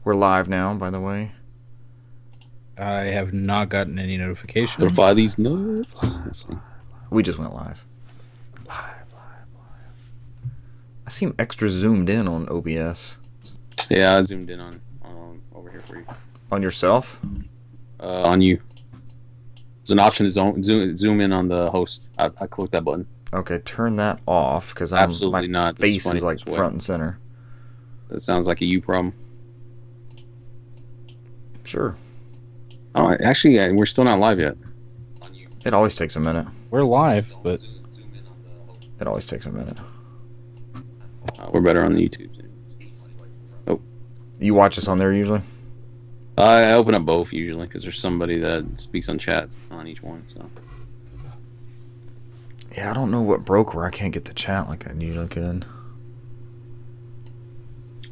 We're live now, by the way. I have not gotten any notifications. Notify these nuts. Let's see. We just went live. Live. I seem extra zoomed in on OBS. Yeah, I zoomed in on over here for you. On yourself? On you. There's an option to zoom in on the host. I clicked that button. Okay, turn that off because Absolutely my not. face is like front and center. That sounds like a you problem. Sure. Oh, actually, we're still not live yet. It always takes a minute. We're live, but It always takes a minute. We're better on the YouTube. Oh, You watch us on there usually? I open up both usually because there's somebody that speaks on chat on each one. So Yeah, I don't know what broke where I can't get the chat like I usually could.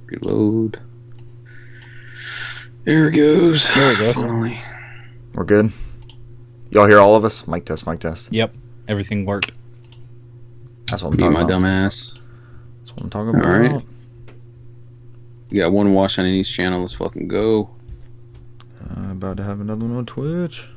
reload. There it goes. There we go. Finally. We're good? Y'all hear all of us? Mic test, mic test. yep, everything worked. That's what I'm Be talking my about. dumbass. That's what I'm talking about. All right. You got one watch on each channel. Let's fucking go. About to have another one on Twitch.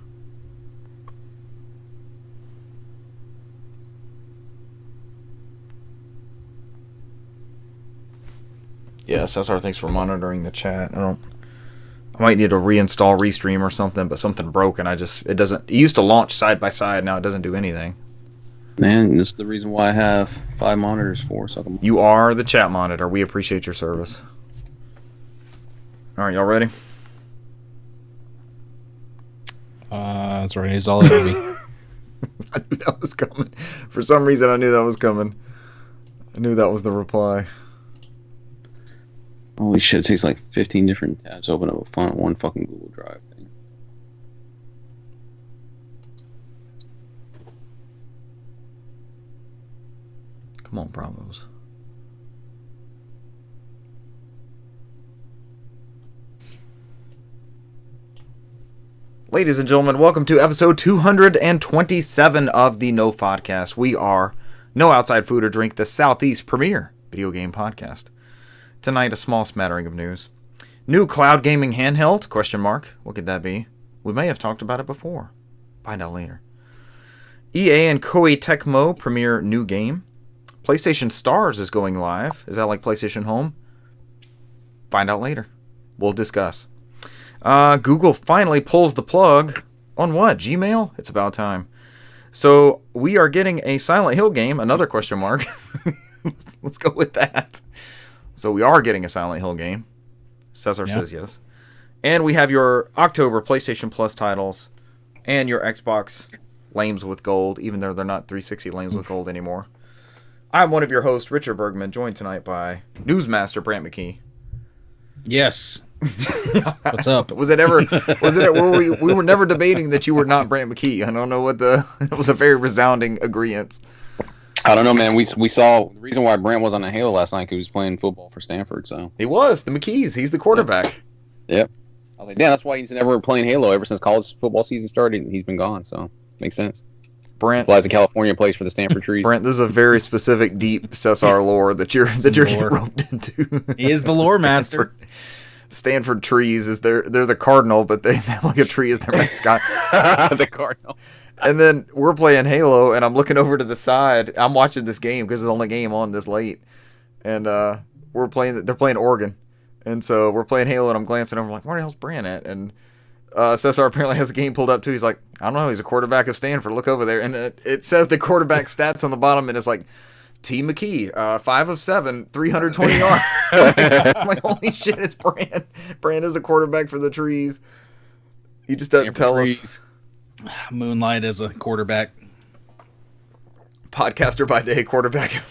Yes, SR, thanks for monitoring the chat. I might need to reinstall Restream or something, but something broke and it used to launch side by side, now it doesn't do anything. Man, this is the reason why I have 5 monitors for. So I can... You are the chat monitor. We appreciate your service. Alright, y'all ready? That's right. He's all over me. I knew that was coming. For some reason, I knew that was coming. I knew that was the reply. Holy shit, it takes like 15 different tabs to open up one fucking Google Drive thing. Come on, Bravos. Ladies and gentlemen, welcome to episode 227 of the NOFODcast. We are No Outside Food or Drink, the Southeast premier video game podcast. Tonight, a small smattering of news. New cloud gaming handheld? Question mark. What could that be? We may have talked about it before. Find out later. EA and Koei Tecmo premiere new game. PlayStation Stars is going live. Is that like PlayStation Home? Find out later. We'll discuss. Google finally pulls the plug on what? Gmail? It's about time. So we are getting a Silent Hill game. Another question mark. Let's go with that. So we are getting a Silent Hill game. Cesar says yes. And we have your October PlayStation Plus titles and your Xbox lames with gold, even though they're not 360 lames with gold anymore. I'm one of your hosts, Richard Bergman, joined tonight by Newsmaster Brant McKee. Yes. What's up? Was it we were never debating that you were not Brant McKee. I don't know what it was a very resounding agreement. I don't know, man. We saw the reason why Brent was on the Halo last night because he was playing football for Stanford. So he was the McKees. He's the quarterback. Yep. I was like, damn, that's why he's never playing Halo ever since college football season started. He's been gone, so makes sense. Brent flies to California, plays for the Stanford Trees. Brent, this is a very specific, deep Cesar lore that you're getting roped into. He is the lore master. Stanford Trees is they're the Cardinal, but they have like a tree as their mascot. The Cardinal. And then we're playing Halo, and I'm looking over to the side. I'm watching this game because it's the only game on this late, and they're playing Oregon, and so we're playing Halo, and I'm glancing over like, where the hell's Brant at? And Cesar apparently has the game pulled up too. He's like, I don't know, he's a quarterback of Stanford. Look over there, and it says the quarterback stats on the bottom, and it's like T. McKee, 5 of 7, 320 yards. I'm like, holy shit, it's Brant. Brant is a quarterback for the Trees. He just doesn't tell us. Moonlight as a quarterback. Podcaster by day, quarterback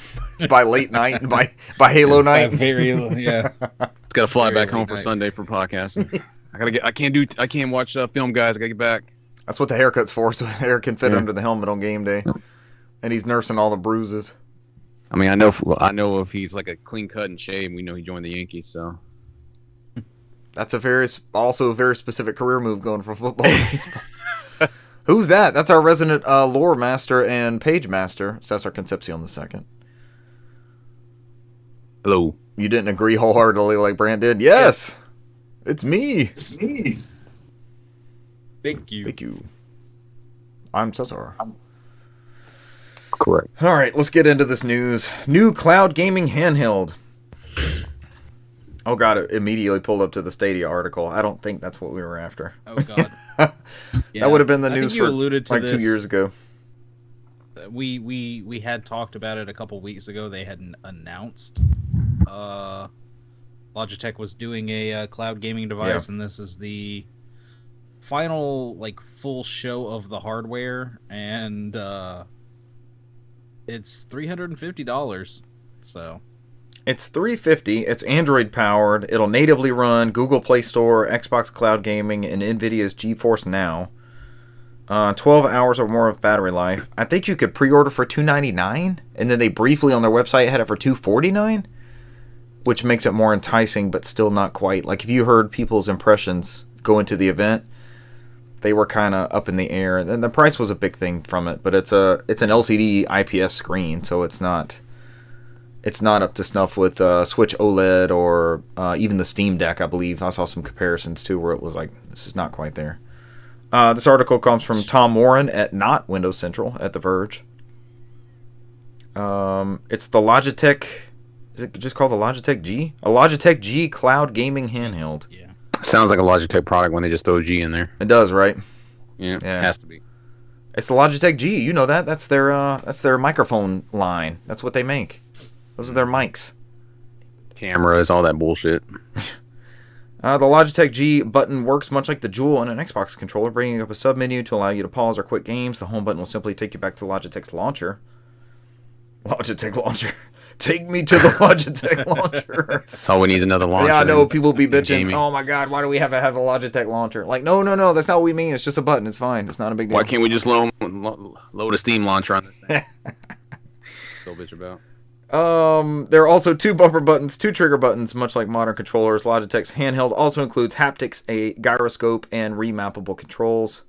by late night, and by Halo night. It's got to fly back home for Sunday for podcasting. I can't watch film, guys. I gotta get back. That's what the haircut's for, so the hair can fit under the helmet on game day. And he's nursing all the bruises. I mean, I know if he's like a clean cut and shave, we know he joined the Yankees, so. That's also a very specific career move going for football. Who's that? That's our resident lore master and page master, Cesar Concepcion II. Hello. You didn't agree wholeheartedly like Brant did? Yes. It's me. Thank you. Thank you. I'm Cesar. Correct. All right, let's get into this news. New cloud gaming handheld. Oh god, it immediately pulled up to the Stadia article. I don't think that's what we were after. Oh god. Yeah, That would have been the I news think you for alluded to like this. 2 years ago. We had talked about it a couple weeks ago. They hadn't announced. Logitech was doing a cloud gaming device, and this is the final like full show of the hardware, and it's $350. So It's $350. It's Android powered. It'll natively run Google Play Store, Xbox Cloud Gaming, and NVIDIA's GeForce Now. 12 hours or more of battery life. I think you could pre-order for $299, and then they briefly on their website had it for $249, which makes it more enticing, but still not quite. Like if you heard people's impressions going to the event, they were kind of up in the air. And the price was a big thing from it, but it's an LCD IPS screen, so it's not up to snuff with Switch OLED or even the Steam Deck. I believe I saw some comparisons too, where it was like this is not quite there. This article comes from Tom Warren at not Windows Central at The Verge. It's the Logitech. Is it just called the Logitech G? A Logitech G cloud gaming handheld. yeah, Sounds like a Logitech product when they just throw a G in there. It does, right? Yeah, Yeah. it has to be. It's the Logitech G. You know that. That's their microphone line. That's what they make. Those are their mics. Cameras, all that bullshit. The Logitech G button works much like the Jewel in an Xbox controller, bringing up a submenu to allow you to pause or quit games. The home button will simply take you back to Logitech's launcher. Logitech launcher. Take me to the Logitech launcher. That's all we need is another launcher. Yeah, I know. then. People be bitching. Gaming. Oh my god, why do we have a Logitech launcher? Like, no. That's not what we mean. It's just a button. It's fine. It's not a big deal. Why can't we just load a Steam launcher on this thing? So bitch about. There are also 2 bumper buttons, 2 trigger buttons, much like modern controllers. Logitech's handheld also includes haptics, a gyroscope, and remappable controls.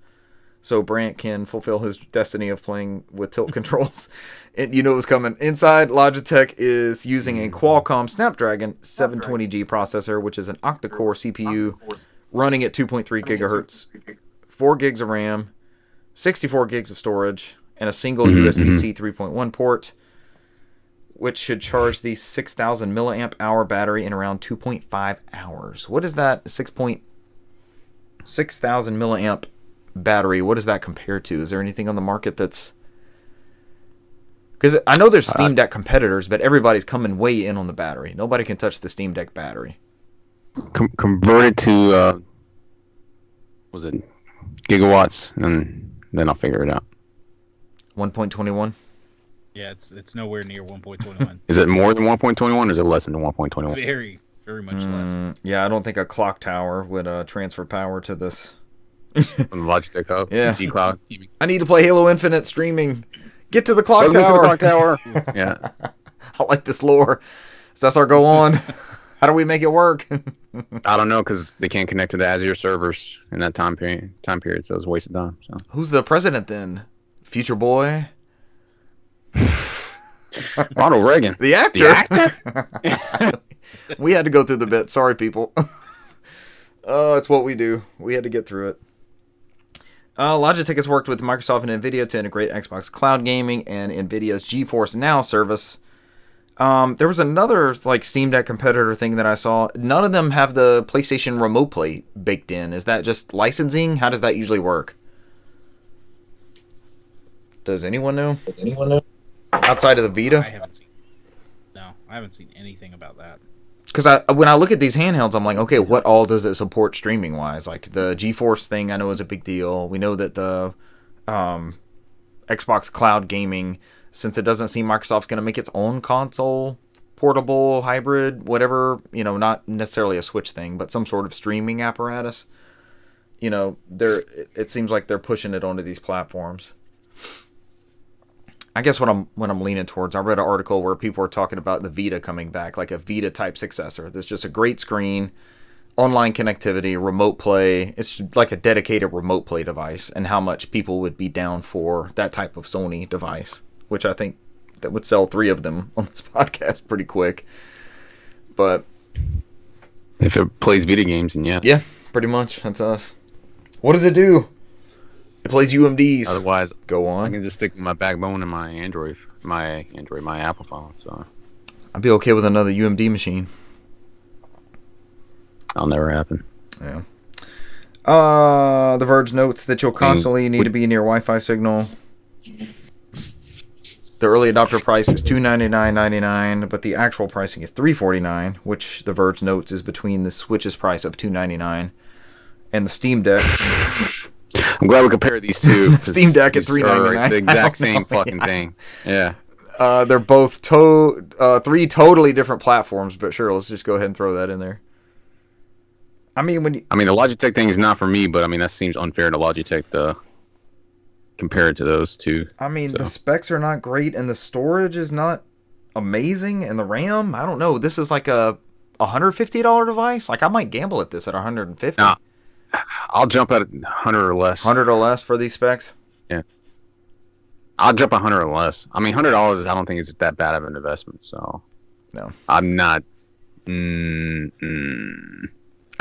So Brant can fulfill his destiny of playing with tilt controls. And you know what's coming. Inside, Logitech is using a Qualcomm Snapdragon 720G processor, which is an octa-core CPU running at 2.3 gigahertz, 4 gigs of RAM, 64 gigs of storage, and a single USB-C 3.1 port, which should charge the 6,000 milliamp hour battery in around 2.5 hours. What is that? 6,000 milliamp battery. What does that compare to? Is there anything on the market that's... Because I know there's Steam Deck competitors, but everybody's coming way in on the battery. Nobody can touch the Steam Deck battery. Convert it to, was it gigawatts? And then I'll figure it out. 1.21? yeah, it's nowhere near 1.21. Is it more than 1.21 or is it less than 1.21? Very, very much less. Yeah, I don't think a clock tower would transfer power to this. From the Logitech Hub? Yeah. G Cloud TV. I need to play Halo Infinite streaming. Get to the clock Welcome to tower. the clock tower. Yeah. I like this lore. Does that's our go on? How do we make it work? I don't know because they can't connect to the Azure servers in that time period. So it's a waste of time. So Who's the president then? Future boy? Ronald Reagan. The actor? The actor? We had to go through the bit. Sorry, people. Oh, it's what we do. We had to get through it. Logitech has worked with Microsoft and NVIDIA to integrate Xbox Cloud Gaming and NVIDIA's GeForce Now service. There was another like Steam Deck competitor thing that I saw. None of them have the PlayStation Remote Play baked in. Is that just licensing? How does that usually work? Does anyone know? Outside of the Vita? I haven't seen anything about that. Because when I look at these handhelds, I'm like, okay, what all does it support streaming-wise? Like, the GeForce thing I know is a big deal. We know that the Xbox Cloud Gaming, since it doesn't seem Microsoft's going to make its own console, portable, hybrid, whatever, not necessarily a Switch thing, but some sort of streaming apparatus, it seems like they're pushing it onto these platforms. I guess what I'm leaning towards, I read an article where people were talking about the Vita coming back, like a Vita type successor. There's just a great screen, online connectivity, remote play. It's like a dedicated remote play device, and how much people would be down for that type of Sony device, which I think that would sell 3 of them on this podcast pretty quick. But If it plays video games, then yeah. Yeah, pretty much. That's us. What does it do? It plays UMDs. Otherwise, go I on. can just stick my backbone in my my Apple phone. So I'd be okay with another UMD machine. that'll never happen. Yeah. The Verge notes that you'll constantly need to be near Wi-Fi signal. The early adopter price is $299.99, but the actual pricing is $349, which the Verge notes is between the Switch's price of $299 and the Steam Deck. I'm glad we compared these two. Steam Deck at these are $399. the exact same fucking thing. Yeah. They're both three totally different platforms, but sure, let's just go ahead and throw that in there. I mean, the Logitech thing is not for me, but I mean that seems unfair to Logitech to compare it to those two. I mean, the specs are not great, and the storage is not amazing, and the RAM, I don't know. This is like a $150 device. Like, I might gamble at this at $150. Nah, I'll jump at 100 or less. 100 or less for these specs. Yeah, I'll jump 100 or less. I mean, $100. I don't think it's that bad of an investment. So no, I'm not.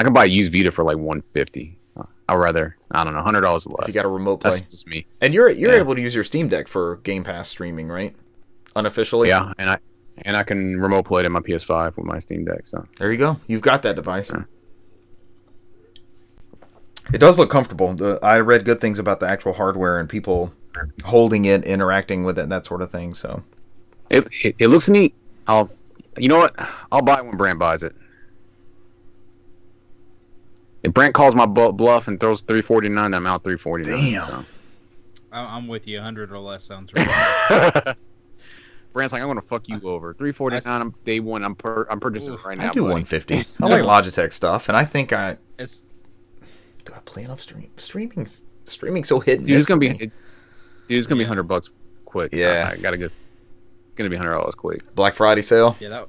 I can buy a used Vita for like $150. I'd rather, I don't know, $100 less. If you got a remote play. That's just me. And you're able to use your Steam Deck for Game Pass streaming, right? Unofficially. Yeah, and I can remote play it in my PS5 with my Steam Deck. So there you go. You've got that device. Yeah. It does look comfortable. I read good things about the actual hardware and people holding it, interacting with it, that sort of thing. So it looks neat. You know what? I'll buy it when Brant buys it. If Brant calls my bluff and throws $349, then I'm out $349. Damn. So. I'm with you. 100 or less sounds right. Brant's like, I'm gonna fuck you over. $349. I'm day one. I'm purchasing it right now. I do $150. I like Logitech stuff, and I think do I play enough streaming's so hidden. Dude, it's gonna be $100 quick. Yeah, I gotta get. Gonna be $100 quick. Black Friday sale. Yeah,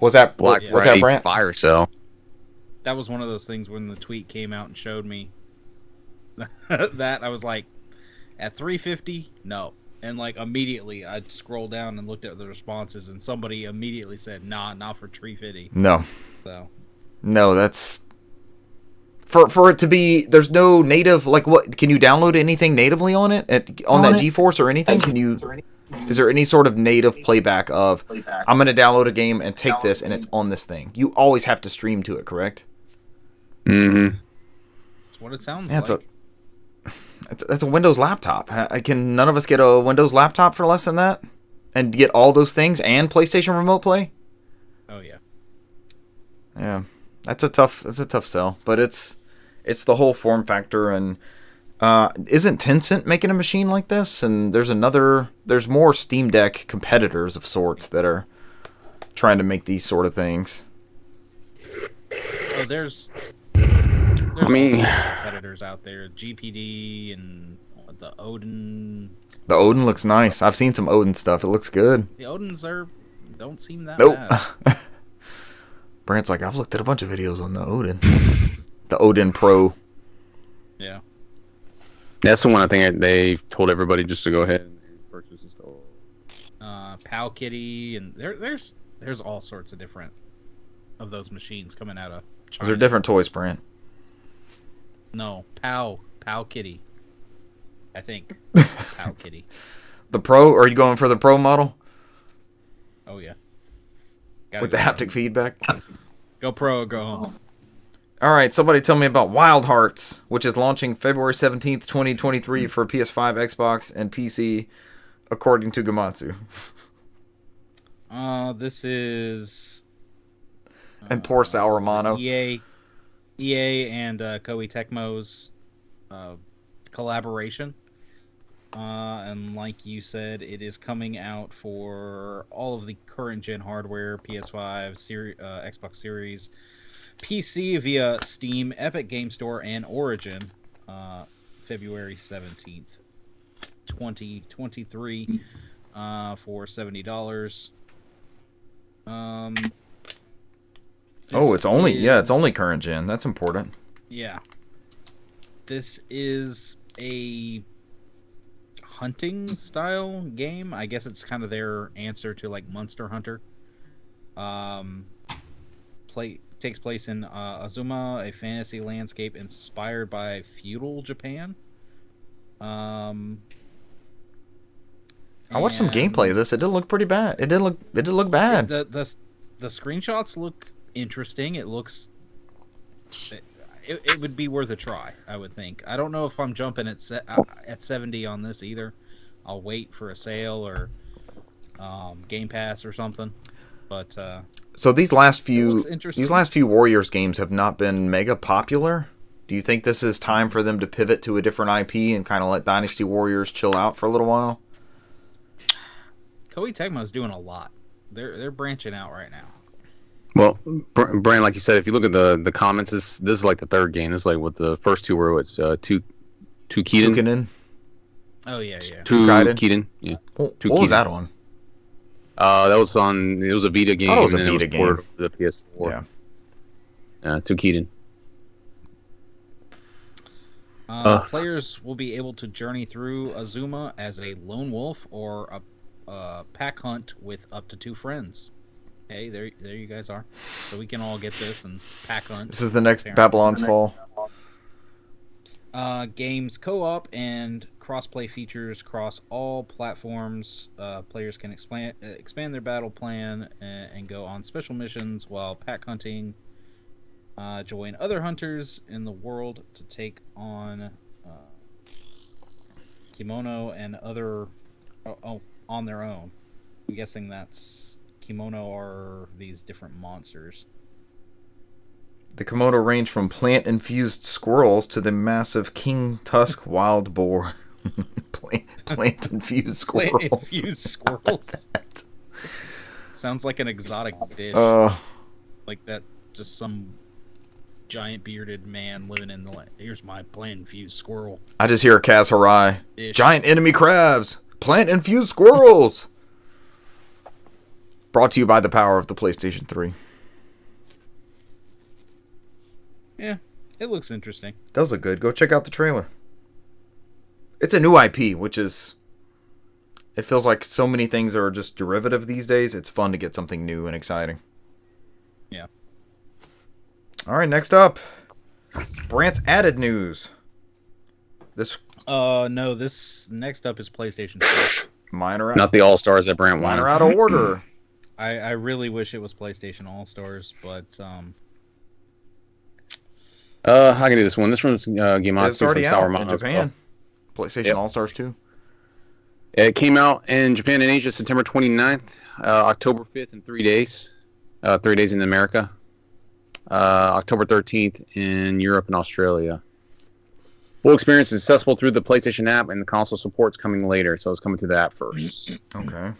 was that Black was Friday that Brant? fire sale. that was one of those things when the tweet came out and showed me that I was like, at $350, no. And like immediately I scrolled down and looked at the responses, and somebody immediately said, "Nah, not for $350." No. So. No, that's for it to be. There's no native. Like, what? Can you download anything natively on it on that GeForce or anything? Can you? Is there any sort of native playback of I'm going to download a game and take this and it's on this thing? You always have to stream to it, correct? Mm-hmm. That's what it sounds like. That's a Windows laptop. Can none of us get a Windows laptop for less than that and get all those things and PlayStation Remote Play? Oh yeah. Yeah, that's a tough sell, but it's the whole form factor. And isn't Tencent making a machine like this? And there's more Steam Deck competitors of sorts that are trying to make these sort of things. Oh, there's competitors out there, GPD and the Odin. The Odin looks nice. I've seen some Odin stuff. It looks good. The Odins don't seem that nope. bad. Brant's like, I've looked at a bunch of videos on the Odin. The Odin Pro. Yeah. That's the one I think they told everybody just to go ahead and purchase and stuff. Pal Kitty, and there's all sorts of different of those machines coming out of China. Those are different toys, Brant. No, Pal Kitty. I think. Pal Kitty. The Pro? Are you going for the Pro model? Oh yeah. With the haptic feedback? Go Pro or go home. Alright, somebody tell me about Wild Hearts, which is launching February 17th, 2023 for PS5, Xbox, and PC, according to Gamatsu. This is... And poor Sal Romano. EA and Koei Tecmo's collaboration. And like you said, it is coming out for all of the current gen hardware, PS5, Xbox Series, PC via Steam, Epic Game Store, and Origin, February 17th, 2023, for $70. It's only current gen. That's important. Yeah. This is a hunting style game. I guess it's kind of their answer to like Monster Hunter. takes place in Azuma, a fantasy landscape inspired by feudal Japan. I watched some gameplay of this. It did look pretty bad. It did look bad. The screenshots look interesting. It looks. It would be worth a try, I would think. I don't know if I'm jumping at 70 on this either. I'll wait for a sale or Game Pass or something. But so these last few Warriors games have not been mega popular. Do you think this is time for them to pivot to a different IP and kind of let Dynasty Warriors chill out for a little while? Koei Tecmo's doing a lot. They're branching out right now. Well, Brian, like you said, if you look at the comments, this is like the third game. This is like what the first two were. It's Tukiden. Oh yeah. Tukiden. Yeah. What was that on? That was on. It was a Vita game. I thought it was a Vita game. For the PS4. Yeah. Tukiden. Players will be able to journey through Azuma as a lone wolf or a pack hunt with up to 2 friends. Hey, there you guys are. So we can all get this and pack hunt. This is the next Babylon's Fall. Games co-op and cross-play features across all platforms. Players can expand their battle plan and go on special missions while pack hunting. Join other hunters in the world to take on Kimono and other on their own. I'm guessing that's Kimono are these different monsters. The Komodo range from plant-infused squirrels to the massive king tusk wild boar. Plant-infused squirrels. Plant-infused squirrels. Sounds like an exotic dish. Like that, just some giant bearded man living in the land. Here's my plant-infused squirrel. I just hear Kaz Harai. Giant enemy crabs. Plant-infused squirrels. Brought to you by the power of the PlayStation 3. Yeah, it looks interesting. Does look good. Go check out the trailer. It's a new IP, which is... It feels like so many things are just derivative these days. It's fun to get something new and exciting. Yeah. All right, next up. Brant's added news. No, this next up is PlayStation 4. Mine are out. Not the All-Stars that Brant Mine wanted. are out of order. I really wish it was PlayStation All-Stars, but I can do this one. This one's Gematsu It's already from out Sour in Japan. PlayStation All-Stars 2. It came out in Japan and Asia September 29th, October 5th in 3 days. 3 days in America. October 13th in Europe and Australia. Full experience is accessible through the PlayStation app, and the console support's coming later, so it's coming through the app first. Okay.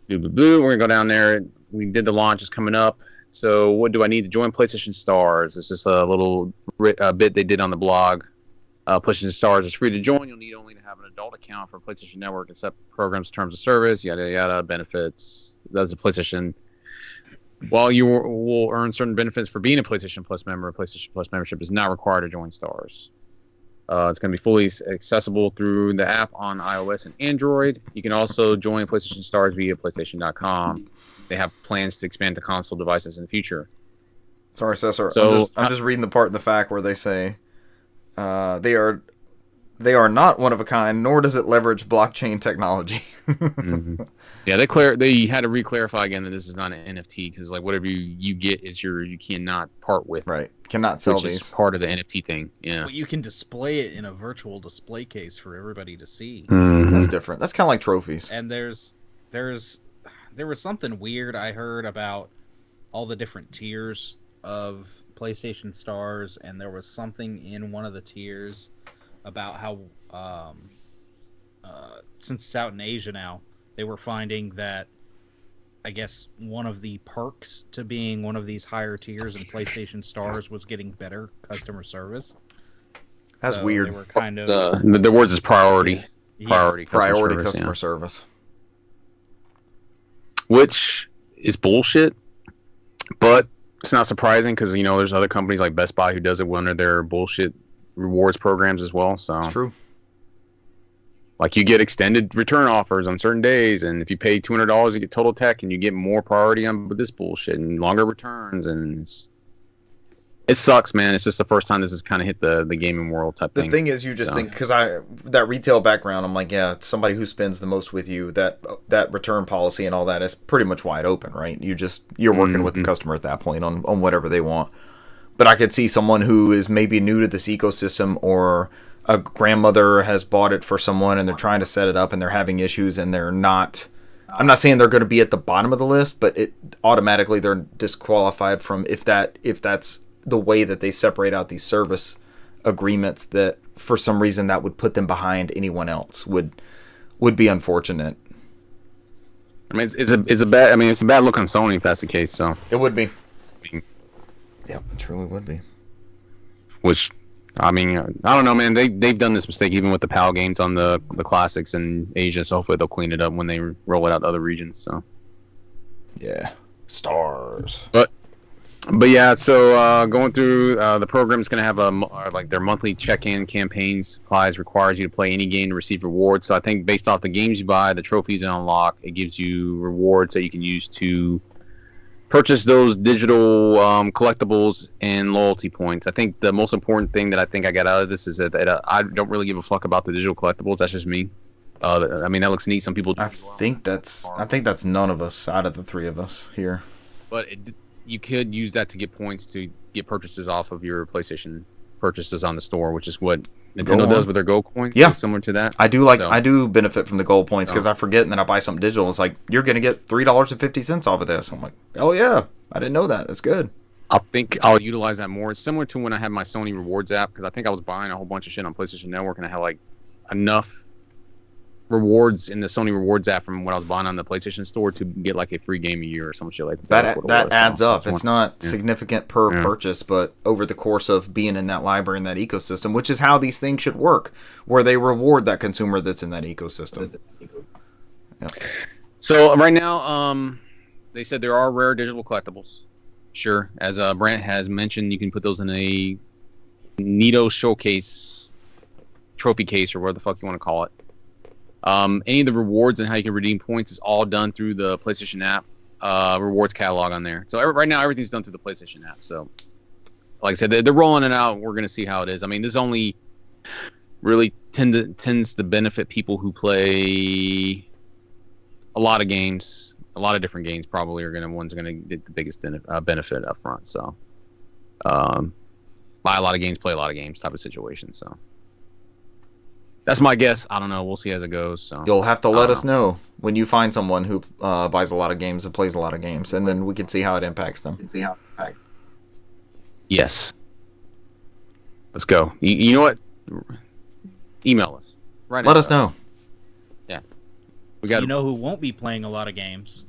We're going to go down there. We did the launch. It's coming up. So what do I need to join PlayStation Stars? It's just a little bit they did on the blog. PlayStation Stars is free to join. You'll need only to have an adult account for PlayStation Network, accept programs, terms of service, yada, yada, benefits. That's a PlayStation. While you will earn certain benefits for being a PlayStation Plus member, PlayStation Plus membership is not required to join Stars. It's going to be fully accessible through the app on iOS and Android. You can also join PlayStation Stars via PlayStation.com. They have plans to expand to console devices in the future. Sorry, Cesar. So, I'm just reading the part in the fact where they say they are not one of a kind, nor does it leverage blockchain technology. Mm-hmm. Yeah, they had to re-clarify again that this is not an NFT because like whatever you get is yours. You cannot part with. Right. Cannot sell which these. Is part of the NFT thing. Yeah. But you can display it in a virtual display case for everybody to see. Mm-hmm. That's different. That's kind of like trophies. And there was something weird I heard about all the different tiers of PlayStation Stars, and there was something in one of the tiers about how since it's out in Asia now, they were finding that I guess one of the perks to being one of these higher tiers in PlayStation Stars was getting better customer service. That's so weird. They were kind of the words is priority. Priority Customer customer service. Which is bullshit, but it's not surprising because there's other companies like Best Buy who does it under their bullshit rewards programs as well. So it's true. Like you get extended return offers on certain days, and if you pay $200, you get Total Tech, and you get more priority on this bullshit and longer returns, and it sucks, man. It's just the first time this has kind of hit the gaming world type thing. The thing is, you just think, because that retail background, I'm like, yeah, somebody who spends the most with you, that return policy and all that is pretty much wide open, right? You're working with the customer at that point on whatever they want. But I could see someone who is maybe new to this ecosystem, or a grandmother has bought it for someone and they're trying to set it up and they're having issues and they're not. I'm not saying they're going to be at the bottom of the list, but it automatically they're disqualified from if that's the way that they separate out these service agreements, that for some reason that would put them behind anyone else would be unfortunate. I mean, it's a bad look on Sony if that's the case. So it would be. Yeah, it truly would be. Which, I mean, I don't know, man. They've done this mistake even with the PAL games on the classics in Asia. So hopefully they'll clean it up when they roll it out to other regions. So yeah, stars. But yeah, so going through the program's going to have like their monthly check-in campaign supplies requires you to play any game to receive rewards. So I think based off the games you buy, the trophies you unlock, it gives you rewards that you can use to purchase those digital collectibles and loyalty points. I think the most important thing that I think I got out of this is that I don't really give a fuck about the digital collectibles. That's just me. I mean, that looks neat. Some people do. I think that's none of us out of the three of us here. But you could use that to get points to get purchases off of your PlayStation purchases on the store, which is what Nintendo does with their Gold coins. Yeah, similar to that. I do benefit from the Gold points because I forget and then I buy something digital. It's like, you're gonna get $3.50 off of this. I'm like, oh yeah, I didn't know that. That's good. I think I'll utilize that more. It's similar to when I had my Sony Rewards app, because I think I was buying a whole bunch of shit on PlayStation Network and I had like enough rewards in the Sony Rewards app from what I was buying on the PlayStation Store to get like a free game a year or some shit like that. That adds up. It's not significant per purchase, but over the course of being in that library and that ecosystem, which is how these things should work, where they reward that consumer that's in that ecosystem. Yep. So right now, they said there are rare digital collectibles. Sure, as Brant has mentioned, you can put those in a Nito Showcase trophy case or whatever the fuck you want to call it. Any of the rewards and how you can redeem points is all done through the PlayStation app rewards catalog on there. So right now everything's done through the PlayStation app. So like I said, they're rolling it out. We're going to see how it is. I mean, this only really tends to benefit people who play a lot of games, a lot of different games. Probably are going to get the biggest benefit up front. So buy a lot of games, play a lot of games type of situation. So that's my guess. I don't know. We'll see as it goes. So you'll have to let us know when you find someone who buys a lot of games and plays a lot of games, and then we can see how it impacts them. Yes. Let's go. You know what? Email us. Right. Let us know. Yeah. We got. You know who won't be playing a lot of games?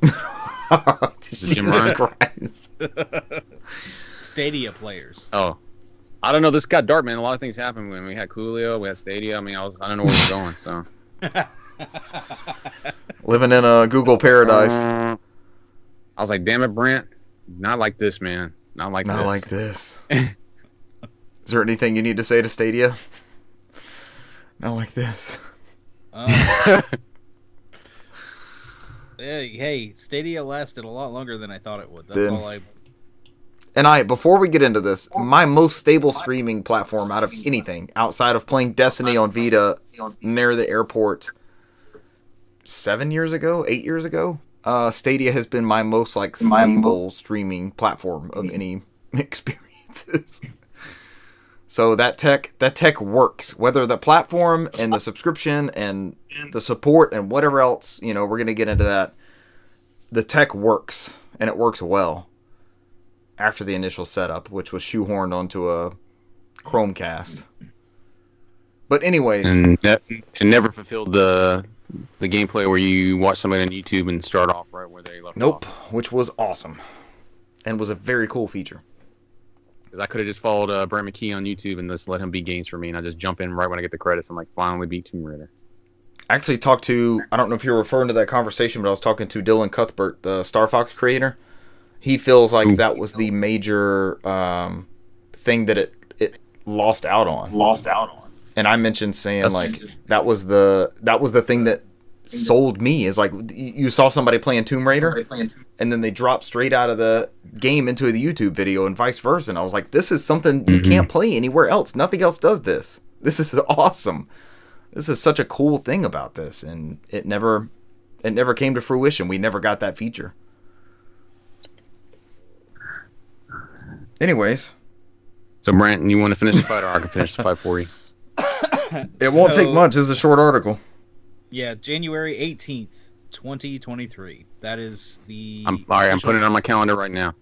Jesus Christ. Stadia players. Oh. I don't know. This got dark, man. A lot of things happened when we had Coolio, we had Stadia. I mean, I don't know where we're going. So, living in a Google paradise. I was like, "Damn it, Brant! Not like this, man. Not like this." Is there anything you need to say to Stadia? Not like this. Hey, Stadia lasted a lot longer than I thought it would. That's all I. And before we get into this, my most stable streaming platform out of anything, outside of playing Destiny on Vita near the airport 8 years ago, Stadia has been my most stable streaming platform of any experiences. So that tech works. Whether the platform and the subscription and the support and whatever else, we're going to get into that. The tech works, and it works well. After the initial setup, which was shoehorned onto a Chromecast. But anyways, and never fulfilled the gameplay where you watch somebody on YouTube and start off right where they left off. Which was awesome, and was a very cool feature. Because I could have just followed Brent McKee on YouTube and just let him beat games for me, and I just jump in right when I get the credits. I'm like, finally beat Tomb Raider. I actually talked to, I don't know if you're referring to that conversation, but I was talking to Dylan Cuthbert, the Star Fox creator. He feels like that was the major thing that it lost out on. And I mentioned saying like that was the thing that sold me, is like you saw somebody playing Tomb Raider and then they dropped straight out of the game into the YouTube video and vice versa. And I was like, this is something you can't play anywhere else. Nothing else does this. This is awesome. This is such a cool thing about this, and it never came to fruition. We never got that feature. Anyways. So, Brant, you want to finish the fight, or I can finish the fight for you? It won't take much. It's a short article. Yeah, January 18th, 2023. That is the... All right, I'm putting it on my calendar right now.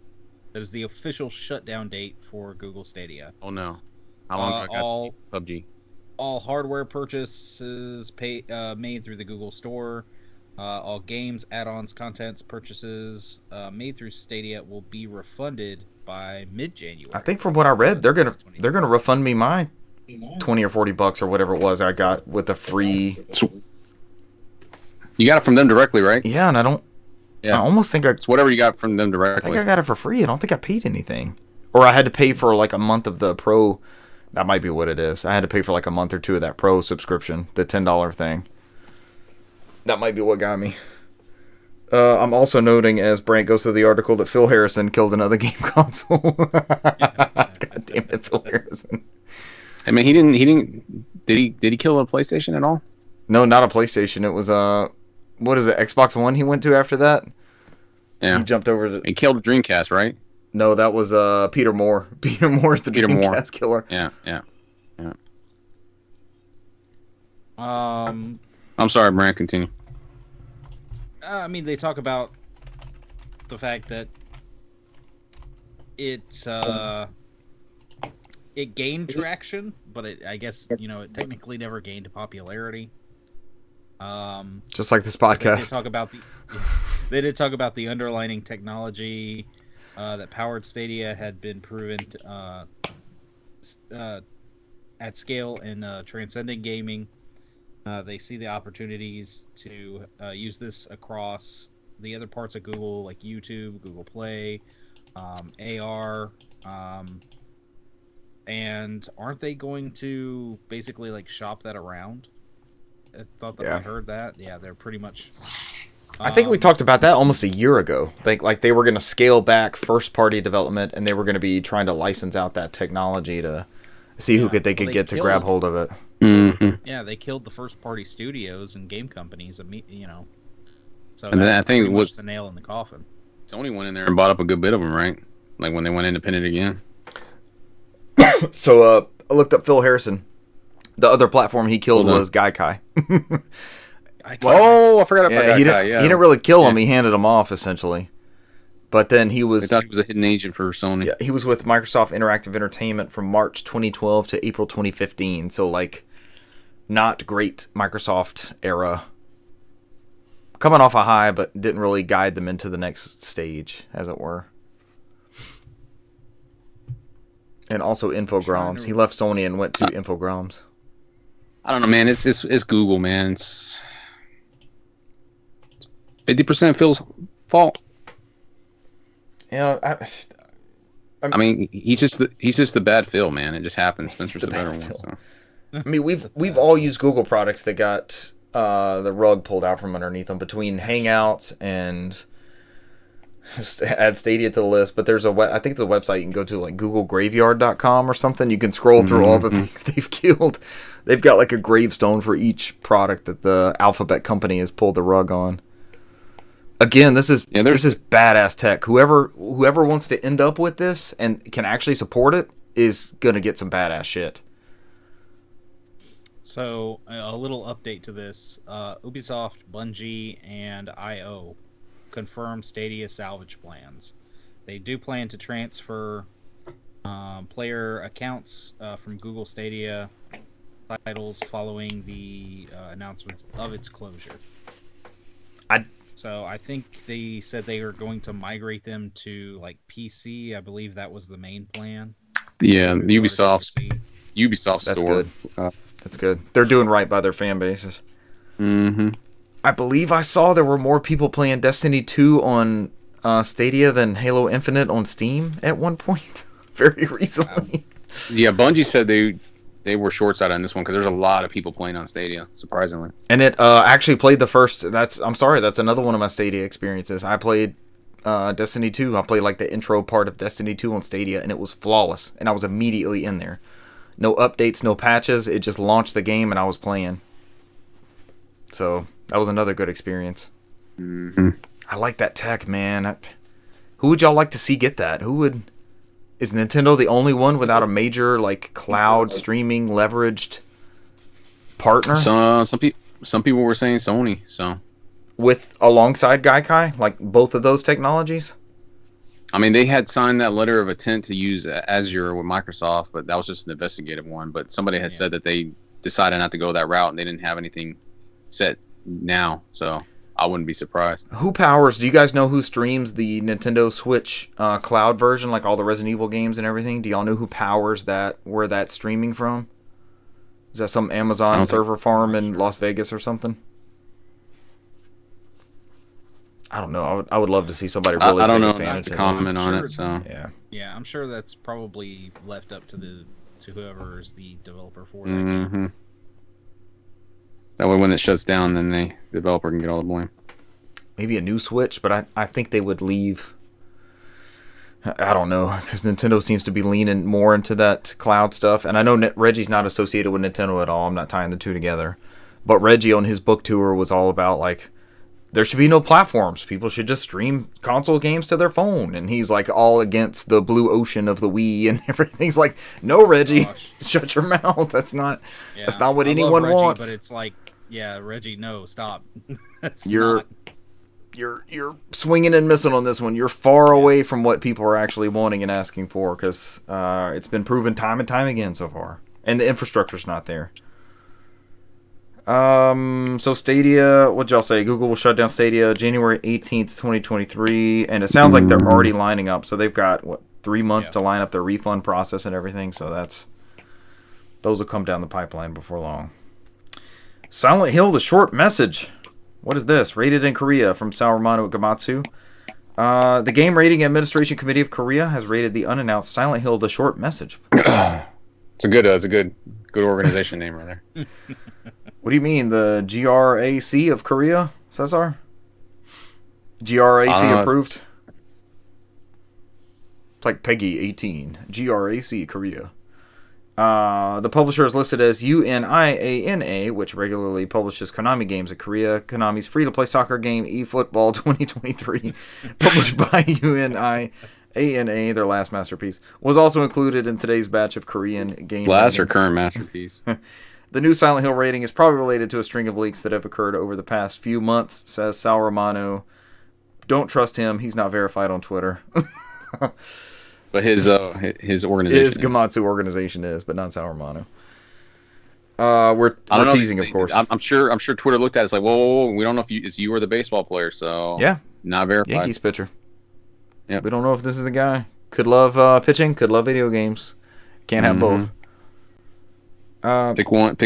That is the official shutdown date for Google Stadia. Oh, no. How long have I got PUBG? All hardware purchases made through the Google Store, all games, add-ons, contents, purchases made through Stadia will be refunded by mid-January. I think from what I read, they're gonna refund me my $20 or $40 or whatever it was I got with a free. You got it from them directly, right? Yeah, and I don't. Yeah. I almost think it's whatever you got from them directly. I think I got it for free. I don't think I paid anything, or I had to pay for like a month of the Pro. That might be what it is. I had to pay for like a month or two of that Pro subscription, the $10 thing. That might be what got me. I'm also noting, as Brant goes through the article, that Phil Harrison killed another game console. God damn it, Phil Harrison. I mean, he didn't. Did he kill a PlayStation at all? No, not a PlayStation. It was what is it? Xbox One. He went to after that. Yeah, he jumped over to. He killed a Dreamcast, right? No, that was Peter Moore. Peter Moore's the Dreamcast killer. Yeah. I'm sorry, Brant. Continue. I mean, they talk about the fact that it gained traction, but I guess it technically never gained popularity. Just like this podcast. They did talk about the underlying technology that powered Stadia had been proven at scale in transcendent gaming. They see the opportunities to use this across the other parts of Google, like YouTube, Google Play, AR, and aren't they going to basically like shop that around? I thought that I heard that. Yeah, they're pretty much. I think we talked about that almost a year ago. Like they were going to scale back first-party development, and they were going to be trying to license out that technology to see who they could get to grab hold of it. Mm-hmm. Yeah, they killed the first-party studios and game companies. So and then I think it was the nail in the coffin. Sony went in there and bought up a good bit of them, right? Like when they went independent again. So I looked up Phil Harrison. The other platform he killed was Gaikai. I forgot about Gaikai. He didn't really kill him. He handed him off essentially. But then he was. I thought he was a hidden agent for Sony. Yeah, he was with Microsoft Interactive Entertainment from March 2012 to April 2015. So like, not great Microsoft era. Coming off a high, but didn't really guide them into the next stage, as it were. And also Infogrames. He left Sony and went to Infogrames. I don't know, man. It's Google, man. It's 50% Phil's fault. I mean, he's just the bad Phil, man. It just happens. Spencer's the better one. So. I mean, we've all used Google products that got the rug pulled out from underneath them, between Hangouts and add Stadia to the list. But there's I think it's a website you can go to, like googlegraveyard.com or something. You can scroll through all the things they've killed. They've got like a gravestone for each product that the Alphabet company has pulled the rug on. Again, this is badass tech. Whoever wants to end up with this and can actually support it is gonna get some badass shit. So a little update to this: Ubisoft, Bungie, and IO confirmed Stadia salvage plans. They do plan to transfer player accounts from Google Stadia titles following the announcement of its closure. So I think they said they are going to migrate them to like PC. I believe that was the main plan. Yeah, the Ubisoft store. Good. That's good. They're doing right by their fan bases. Mm-hmm. I believe I saw there were more people playing Destiny 2 on Stadia than Halo Infinite on Steam at one point, very recently. Yeah, Bungie said they they were short sighted on this one because there's a lot of people playing on Stadia, surprisingly. And it actually played the first. I'm sorry, that's another one of my Stadia experiences. I played Destiny 2. I played like the intro part of Destiny 2 on Stadia, and it was flawless. And I was immediately in there. No updates, no patches. It just launched the game, and I was playing. So that was another good experience. Mm-hmm. I like that tech, man. Who would y'all like to see get that? Is Nintendo the only one without a major like cloud streaming leveraged partner? So some people were saying Sony. So with alongside Gaikai, like both of those technologies. I mean, they had signed that letter of intent to use Azure with Microsoft, but that was just an investigative one. But somebody had said that they decided not to go that route, and they didn't have anything set now. So I wouldn't be surprised. Who powers? Do you guys know who streams the Nintendo Switch cloud version, like all the Resident Evil games and everything? Do y'all know who powers that? Where that's streaming from? Is that some Amazon server farm in Las Vegas or something? I don't know. I would love to see somebody really. I don't take know enough advantage to of comment this. on it. So Yeah, I'm sure that's probably left up to whoever is the developer for that Mm-hmm. game. That way, when it shuts down, then the developer can get all the blame. Maybe a new Switch, but I think they would leave. I don't know, because Nintendo seems to be leaning more into that cloud stuff. And I know Reggie's not associated with Nintendo at all. I'm not tying the two together. But Reggie on his book tour was all about, like, there should be no platforms. People should just stream console games to their phone. And he's, like, all against the blue ocean of the Wii and everything. He's like, no, Reggie, shut your mouth. That's not what anyone Reggie, wants. But it's like, yeah, Reggie, no, stop. You're swinging and missing on this one. You're far away from what people are actually wanting and asking for, because it's been proven time and time again so far, and the infrastructure's not there. So Stadia, what'd y'all say? Google will shut down Stadia January 18th, 2023, and it sounds like they're already lining up. So they've got 3 months to line up their refund process and everything. So those will come down the pipeline before long. Silent Hill: The Short Message. What is this? Rated in Korea from Saurmano Gamatsu. The Game Rating Administration Committee of Korea has rated the unannounced Silent Hill: The Short Message. It's a good organization name right there. What do you mean? The GRAC of Korea, Cesar? GRAC approved? It's like Peggy 18. GRAC Korea. The publisher is listed as UNIANA, which regularly publishes Konami games in Korea. Konami's free-to-play soccer game eFootball 2023, published by UNIANA, their last masterpiece, was also included in today's batch of Korean game Last ratings. or current masterpiece. The new Silent Hill rating is probably related to a string of leaks that have occurred over the past few months, says Sal Romano. Don't trust him. He's not verified on Twitter. But his organization, his Gamatsu organization is, but not Sal Romano. We're teasing, of course. I'm sure Twitter looked at it. It's like, whoa, we don't know if it's you or the baseball player. So yeah, not verified. Yankees pitcher. Yeah, we don't know if this is the guy. Could love pitching. Could love video games. Can't have both. Pick one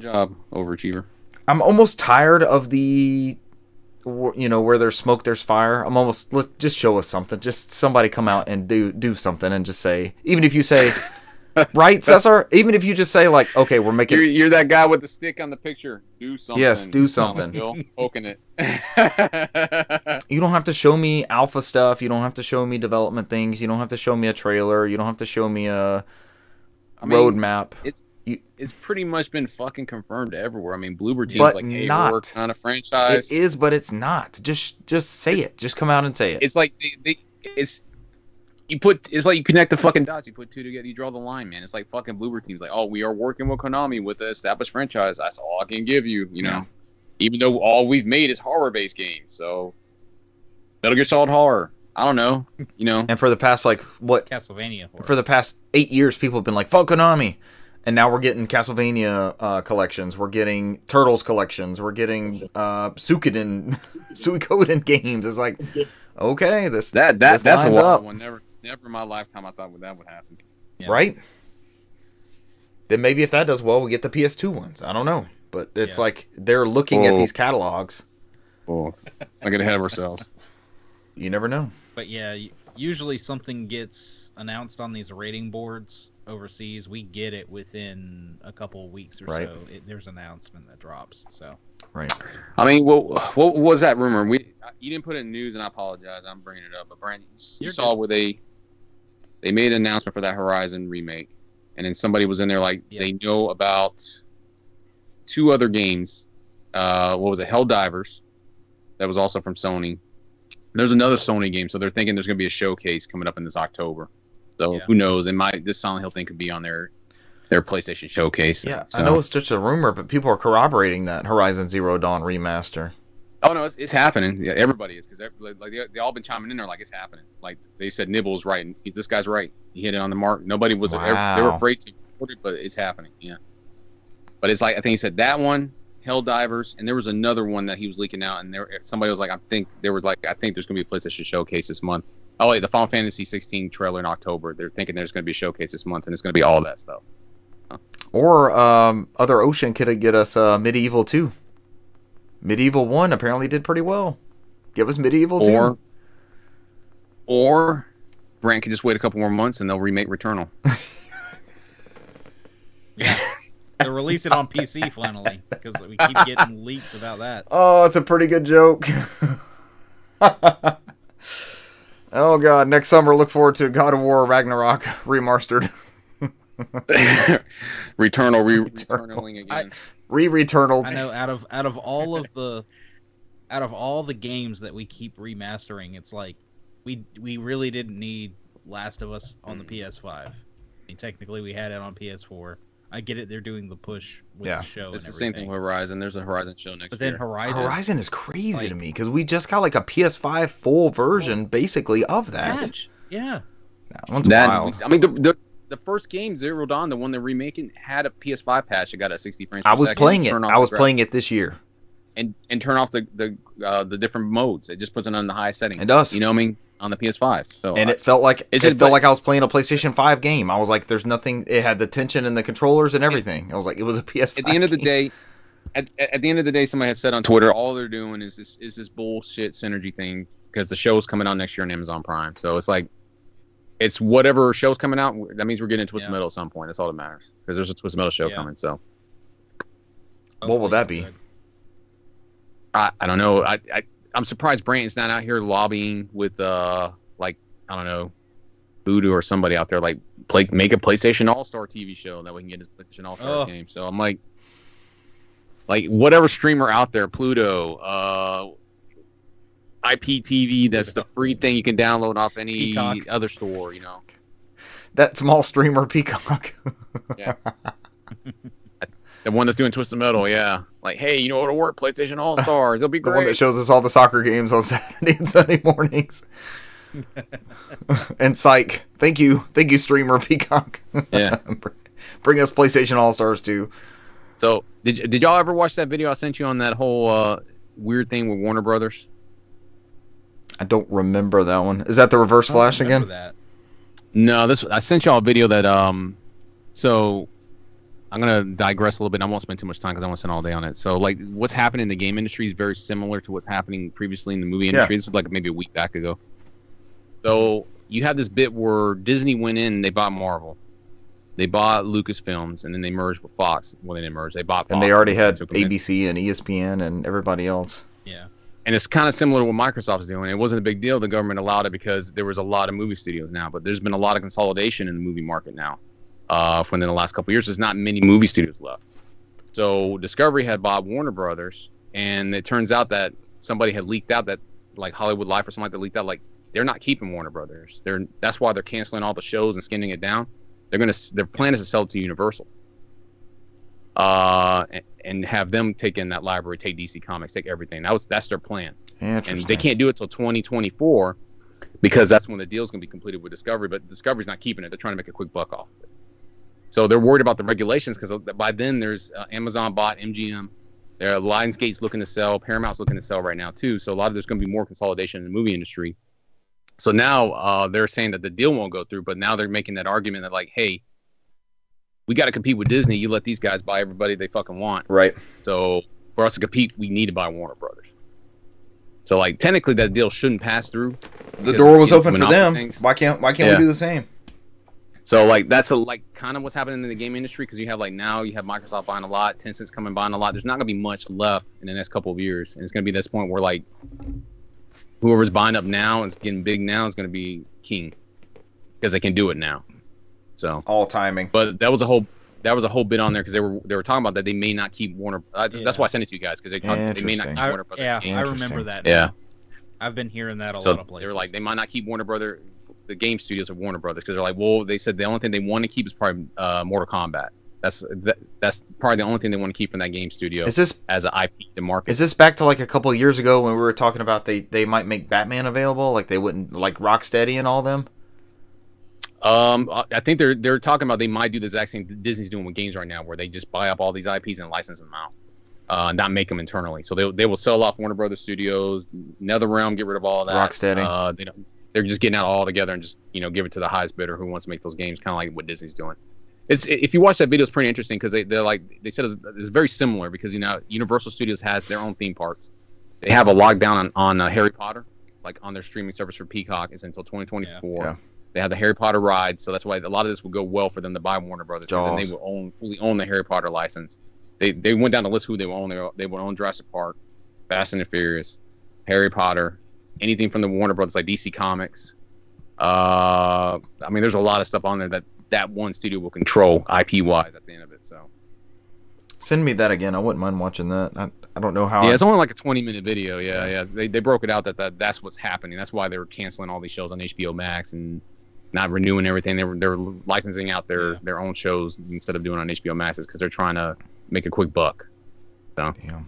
job, overachiever. I'm almost tired of the, where there's smoke, there's fire. I'm almost, just show us something. Just somebody come out and do something and just say, even if you say, right, Cesar? Even if you just say, like, okay, we're making... You're that guy with the stick on the picture. Do something. Yes, do something. Bill, poking it. You don't have to show me alpha stuff. You don't have to show me development things. You don't have to show me a trailer. You don't have to show me a roadmap. It's pretty much been fucking confirmed everywhere. I mean, Bloober Team's like, hey, we're kind of franchise. It is, but it's not. Just say it. Just come out and say it. It's like it's like you connect the fucking dots. You put two together. You draw the line, man. It's like fucking Bloober Team's like, oh, we are working with Konami with the established franchise. That's all I can give you. You know, even though all we've made is horror-based games. So Metal Gear Solid horror. I don't know. And for the past Castlevania horror. For the past 8 years, people have been like, fuck Konami. And now we're getting Castlevania collections. We're getting Turtles collections. We're getting Suikoden games. It's like, okay, this that's a wild up. one. Never in my lifetime I thought that would happen. Yeah. Right? Then maybe if that does well, we get the PS2 ones. I don't know. But it's like they're looking at these catalogs. Oh, let's not get ahead of ourselves. You never know. But yeah, usually something gets announced on these rating boards overseas. We get it within a couple of weeks or Right. so. There's an announcement that drops. So Right. I mean, what was that rumor? You didn't put it in news, and I apologize. I'm bringing it up. But Brandon, you You're saw good. where they made an announcement for that Horizon remake, and then somebody was in there like Yeah. they know about 2 other games. What was it? Helldivers. That was also from Sony. There's another Sony game, so they're thinking there's going to be a showcase coming up in this October. So Yeah. who knows? This Silent Hill thing could be on their PlayStation showcase. Yeah, So. I know it's just a rumor, but people are corroborating that Horizon Zero Dawn remaster. Oh no, it's happening. Yeah, everybody is, because like they all been chiming in there like it's happening. Like they said, Nibble's right. This guy's right. He hit it on the mark. Nobody was. They were Wow. afraid to report it, but it's happening. Yeah. But it's like, I think he said that one, Helldivers, and there was another one that he was leaking out, and somebody was like, I think there's gonna be a PlayStation showcase this month. Oh wait, the Final Fantasy 16 trailer in October. They're thinking there's gonna be a showcase this month, and it's gonna be all that stuff. Or other Ocean could get us Medieval 2. Medieval 1 apparently did pretty well. Give us Medieval 2. Or Brant can just wait a couple more months and they'll remake Returnal. Yeah. They're releasing it on PC finally, because we keep getting leaks about that. Oh, it's a pretty good joke. Oh god, next summer look forward to God of War Ragnarok remastered. Returnaling again. Returnaled. I know out of all the games that we keep remastering, it's like we really didn't need Last of Us on the PS5. I mean, technically we had it on PS4. I get it, they're doing the push with the show. It's and the same thing with Horizon. There's a Horizon show next year. But then Horizon is crazy to me, because we just got like a PS5 full version basically of that. patch. Yeah. That one's wild. I mean, the first game, Zero Dawn, the one they're remaking, had a PS5 patch. It got a 60 frames per I was second. playing it. I was playing it this year. And turn off the different modes. It just puts it on the highest settings. It does. You know what I mean? On the PS5. So and it felt like like I was playing a PlayStation 5 game. I was like, there's nothing. It had the tension and the controllers and everything. I was like, it was a PS5. At the end of the game. day, at the end of the day, somebody had said on Twitter, all they're doing is this bullshit synergy thing, because the show's coming out next year on Amazon Prime. So it's like, it's whatever show's coming out. That means we're getting a Twisted Metal at some point. That's all that matters, because there's a Twisted Metal show coming. So what will that be? I don't know. I'm surprised Brandon's not out here lobbying with like, I don't know, Voodoo or somebody out there, like make a PlayStation All-Star TV show that we can get his PlayStation All-Star game. So I'm like whatever streamer out there, Pluto, IPTV, that's the free thing you can download off any Peacock. other store, you know. That small streamer Peacock. Yeah. The one that's doing Twisted Metal, yeah. Like, hey, you know what'll work? PlayStation All Stars. It'll be The great. one that shows us all the soccer games on Saturday and Sunday mornings. And psych. Thank you, streamer Peacock. Yeah. Bring us PlayStation All Stars too. So, did y'all ever watch that video I sent you on that whole weird thing with Warner Brothers? I don't remember that one. Is that the Reverse Flash again? That. No, I sent y'all a video that so I'm gonna digress a little bit. I won't spend too much time because I want to spend all day on it. So, like, what's happening in the game industry is very similar to what's happening previously in the movie industry. This was like maybe a week back ago. So you have this bit where Disney went in and they bought Marvel, they bought Lucasfilms, and then they merged with Fox. Well, they didn't merge. They bought Fox, and they already had took them in. ABC and ESPN and everybody else. Yeah. And it's kind of similar to what Microsoft's doing. It wasn't a big deal. The government allowed it because there was a lot of movie studios now, but there's been a lot of consolidation in the movie market now. From the last couple of years, there's not many movie studios left. So Discovery had bought Warner Brothers, and it turns out that somebody had leaked out that, like, Hollywood Life or something like that leaked out, like, they're not keeping Warner Brothers. That's why they're canceling all the shows and skinning it down. Their plan is to sell it to Universal, and have them take in that library, take DC Comics, take everything. That's their plan. And they can't do it till 2024 because that's when the deal's going to be completed with Discovery. But Discovery's not keeping it. They're trying to make a quick buck off it. So they're worried about the regulations because by then there's Amazon bought MGM. Lionsgate's looking to sell. Paramount's looking to sell right now too. So there's going to be more consolidation in the movie industry. So now they're saying that the deal won't go through, but now they're making that argument that, like, hey, we got to compete with Disney. You let these guys buy everybody they fucking want. Right. So for us to compete, we need to buy Warner Brothers. So like technically that deal shouldn't pass through. The door was open for monopoly them. things. Why can't we do the same? So like that's like kind of what's happening in the game industry, because you have Microsoft buying a lot, Tencent's coming buying a lot. There's not gonna be much left in the next couple of years, and it's gonna be this point where like whoever's buying up now and is getting big now is gonna be king because they can do it now. So all timing. But that was a whole bit on there because they were talking about that they may not keep Warner. That's why I sent it to you guys, because they may not keep Warner Brothers. Yeah, I remember that. Yeah, I've been hearing that a so lot of places. They were like they might not keep Warner Brothers, the game studios of Warner Brothers, because they're like, well, they said the only thing they want to keep is probably Mortal Kombat. That's probably the only thing they want to keep from that game studio. Is this as an IP to market? Is this back to like a couple of years ago when we were talking about they might make Batman available, like they wouldn't, like Rocksteady and all them? I think they're talking about they might do the exact same Disney's doing with games right now, where they just buy up all these IPs and license them out, not make them internally. So they will sell off Warner Brothers Studios, NetherRealm, get rid of all of that. Rocksteady. They're just getting out all together and just give it to the highest bidder who wants to make those games, kind of like what Disney's doing. If you watch that video, it's pretty interesting because they said it's very similar, because Universal Studios has their own theme parks. They have a lockdown on Harry Potter, like on their streaming service for Peacock. It's until 2024. Yeah. They have the Harry Potter ride, so that's why a lot of this will go well for them to buy Warner Brothers, because then they will fully own the Harry Potter license. They went down the list who they will own. They will own Jurassic Park, Fast and the Furious, Harry Potter, anything from the Warner Brothers like DC Comics. I mean, there's a lot of stuff on there that one studio will control IP wise at the end of it. So send me that again. I wouldn't mind watching that. I don't know how. Yeah, it's only like a 20-minute video. Yeah. They broke it out that's what's happening. That's why they were canceling all these shows on HBO Max and not renewing everything. They were licensing out their own shows instead of doing it on HBO Max, because they're trying to make a quick buck. So. Yeah.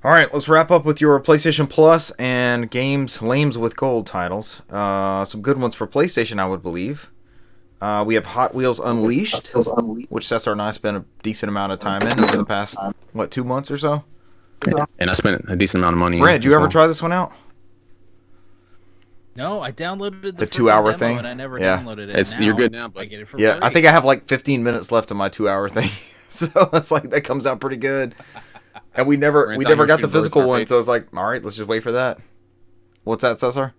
All right, let's wrap up with your PlayStation Plus and games lames with gold titles. Some good ones for PlayStation, I would believe. We have Hot Wheels Unleashed, which Cesar and I spent a decent amount of time in over the past, 2 months or so? And I spent a decent amount of money. Brad, did you ever try this one out? No, I downloaded the 2-hour thing, and I never downloaded it. You're good now, but I get it for free. I think I have like 15 minutes left of my 2-hour thing, so it's like that comes out pretty good. And we never got the physical one, so I was like, all right, let's just wait for that. What's that, Cesar?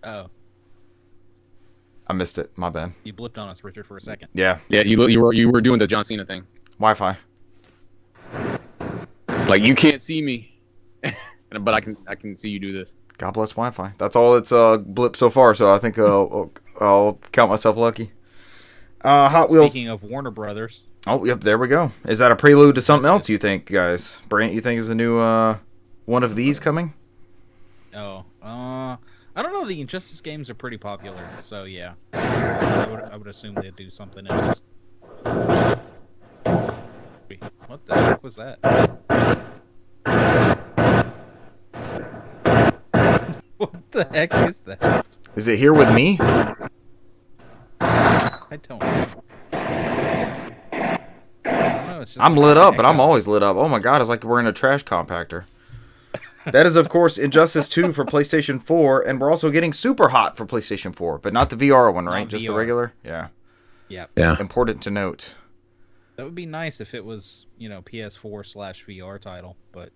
Oh, I missed it. My bad. you blipped on us, Richard, for a second. Yeah. Yeah, you were doing the John Cena thing. Wi-Fi. Like, you can't see me, but I can see you do this. God bless Wi-Fi. That's all it's blipped so far, so I think I'll count myself lucky. Hot Wheels. Speaking of Warner Brothers. Oh, yep, there we go. Is that a prelude to something else, you think, guys? Brant, you think is a new one of these coming? Oh, I don't know. The Injustice games are pretty popular, so yeah. I would assume they'd do something else. What the heck was that? What the heck is that? Is it here with me? I don't know. I'm lit up, but I'm always lit up. Oh my god, it's like we're in a trash compactor. That is, of course, Injustice 2 for PlayStation 4, and we're also getting Super Hot for PlayStation 4, but not the VR one, right? Not Just VR. the regular? Yeah. Yeah. Important to note. That would be nice if it was, PS4/VR title, but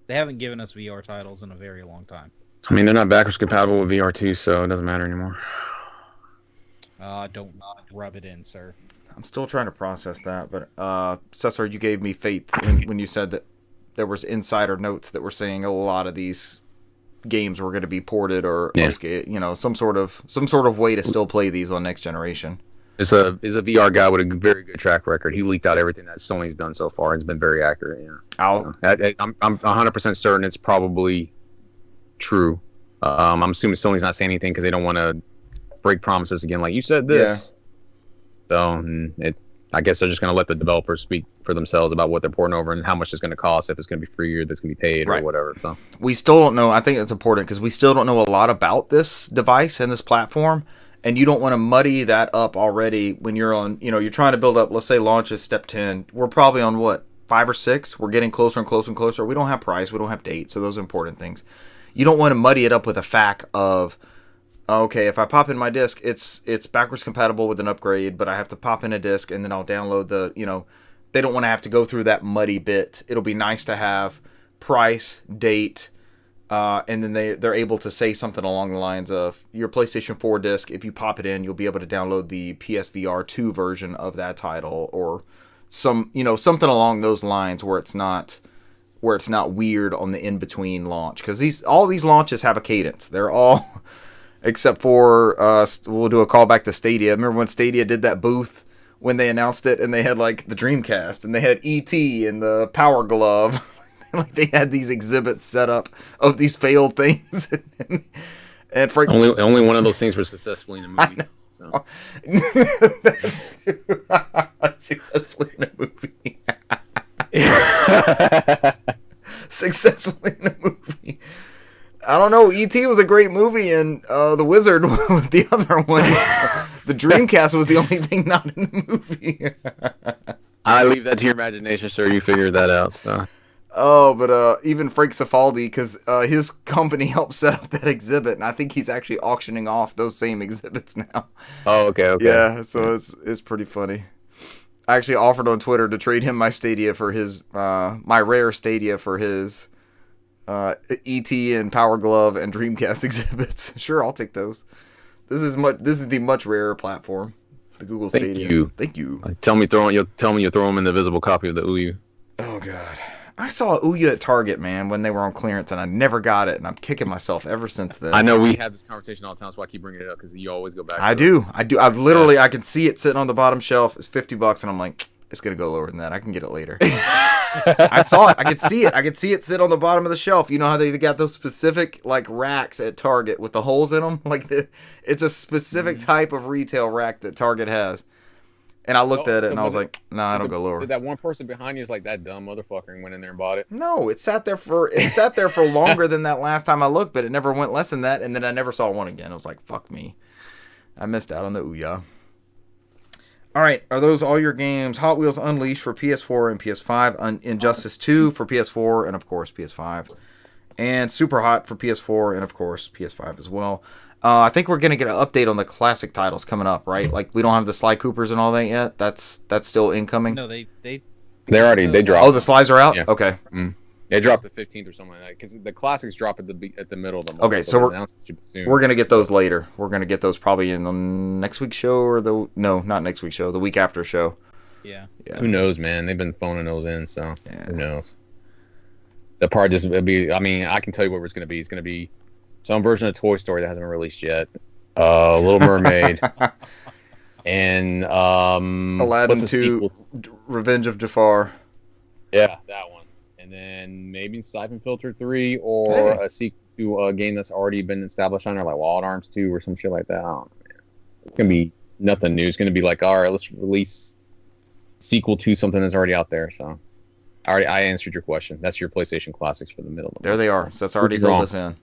they haven't given us VR titles in a very long time. I mean, they're not backwards compatible with VR2, so it doesn't matter anymore. Don't rub it in, sir. I'm still trying to process that, but Cesar, you gave me faith when you said that there was insider notes that were saying a lot of these games were going to be ported or some sort of way to still play these on next generation. Is a VR guy with a very good track record. He leaked out everything that Sony's done so far. It's been very accurate. Yeah. I'm 100% certain it's probably true. I'm assuming Sony's not saying anything because they don't want to break promises again. Like, you said this. Yeah. So I guess they're just going to let the developers speak for themselves about what they're porting over and how much it's going to cost, if it's going to be free or if it's going to be paid or whatever. So we still don't know. I think it's important because we still don't know a lot about this device and this platform. And you don't want to muddy that up already when you're on, you're trying to build up, let's say launch is step 10. We're probably on 5 or 6? We're getting closer and closer and closer. We don't have price. We don't have date. So those are important things. You don't want to muddy it up with a fact of, okay, if I pop in my disc, it's backwards compatible with an upgrade, but I have to pop in a disc and then I'll download they don't want to have to go through that muddy bit. It'll be nice to have price, date, and then they're able to say something along the lines of your PlayStation 4 disc. If you pop it in, you'll be able to download the PSVR 2 version of that title, or something along those lines where it's not weird on the in between launch, because all these launches have a cadence. They're all except for we'll do a callback to Stadia. Remember when Stadia did that booth when they announced it, and they had like the Dreamcast, and they had E.T. and the Power Glove. Like they had these exhibits set up of these failed things, and for only one of those things were successfully in a movie. So. Successfully in a movie. Successfully in a movie. I don't know. E.T. was a great movie, and The Wizard was the other one. The Dreamcast was the only thing not in the movie. I leave that to your imagination, sir. You figured that out. So. Oh, but even Frank Cifaldi, because his company helped set up that exhibit, and I think he's actually auctioning off those same exhibits now. Oh, okay. Yeah, so it's pretty funny. I actually offered on Twitter to trade him my Stadia for his my rare Stadia for his E.T. and Power Glove and Dreamcast exhibits. Sure, I'll take those. This is the much rarer platform, the Google Stadia. Thank you. Tell me you throw them in the visible copy of the Ouya. Oh God. I saw Ouya at Target, man, when they were on clearance, and I never got it, and I'm kicking myself ever since then. I know we have this conversation all the time, that's why I keep bringing it up, because you always go back. I do. I literally, I can see it sitting on the bottom shelf. It's $50, and I'm like, it's gonna go lower than that. I can get it later. I saw it. I could see it. I could see it sit on the bottom of the shelf. You know how they got those specific like racks at Target with the holes in them? Like it's a specific type of retail rack that Target has. And I looked at it, and I was like, nah, I don't go lower. Did that one person behind you is like, that dumb motherfucker, and went in there and bought it? No, it sat there for longer than that last time I looked, but it never went less than that, and then I never saw one again. I was like, fuck me. I missed out on the Ouya. All right, are those all your games? Hot Wheels Unleashed for PS4 and PS5, Injustice 2 for PS4 and, of course, PS5, and Super Hot for PS4 and, of course, PS5 as well. I think we're going to get an update on the classic titles coming up, right? Like, we don't have the Sly Coopers and all that yet? That's still incoming? No, they dropped. Oh, the Slides are out? Yeah. Okay. They dropped the 15th or something like that, because the classics drop at the middle of the month. Okay, so we're going to get those later. We're going to get those probably in the next week's show, or not next week's show, the week after show. Yeah. Who knows, man? They've been phoning those in, so who knows? The part just would be, I mean, I can tell you what it's going to be. It's going to be some version of Toy Story that hasn't been released yet. Little Mermaid. And Aladdin 2, Revenge of Jafar. Yeah, that one. And then maybe Siphon Filter 3 or a sequel to a game that's already been established on there, like Wild Arms 2 or some shit like that. I don't know, man. It's going to be nothing new. It's going to be like, all right, let's release sequel to something that's already out there. So I answered your question. That's your PlayStation Classics for the middle. There they are. So that's already filled us in.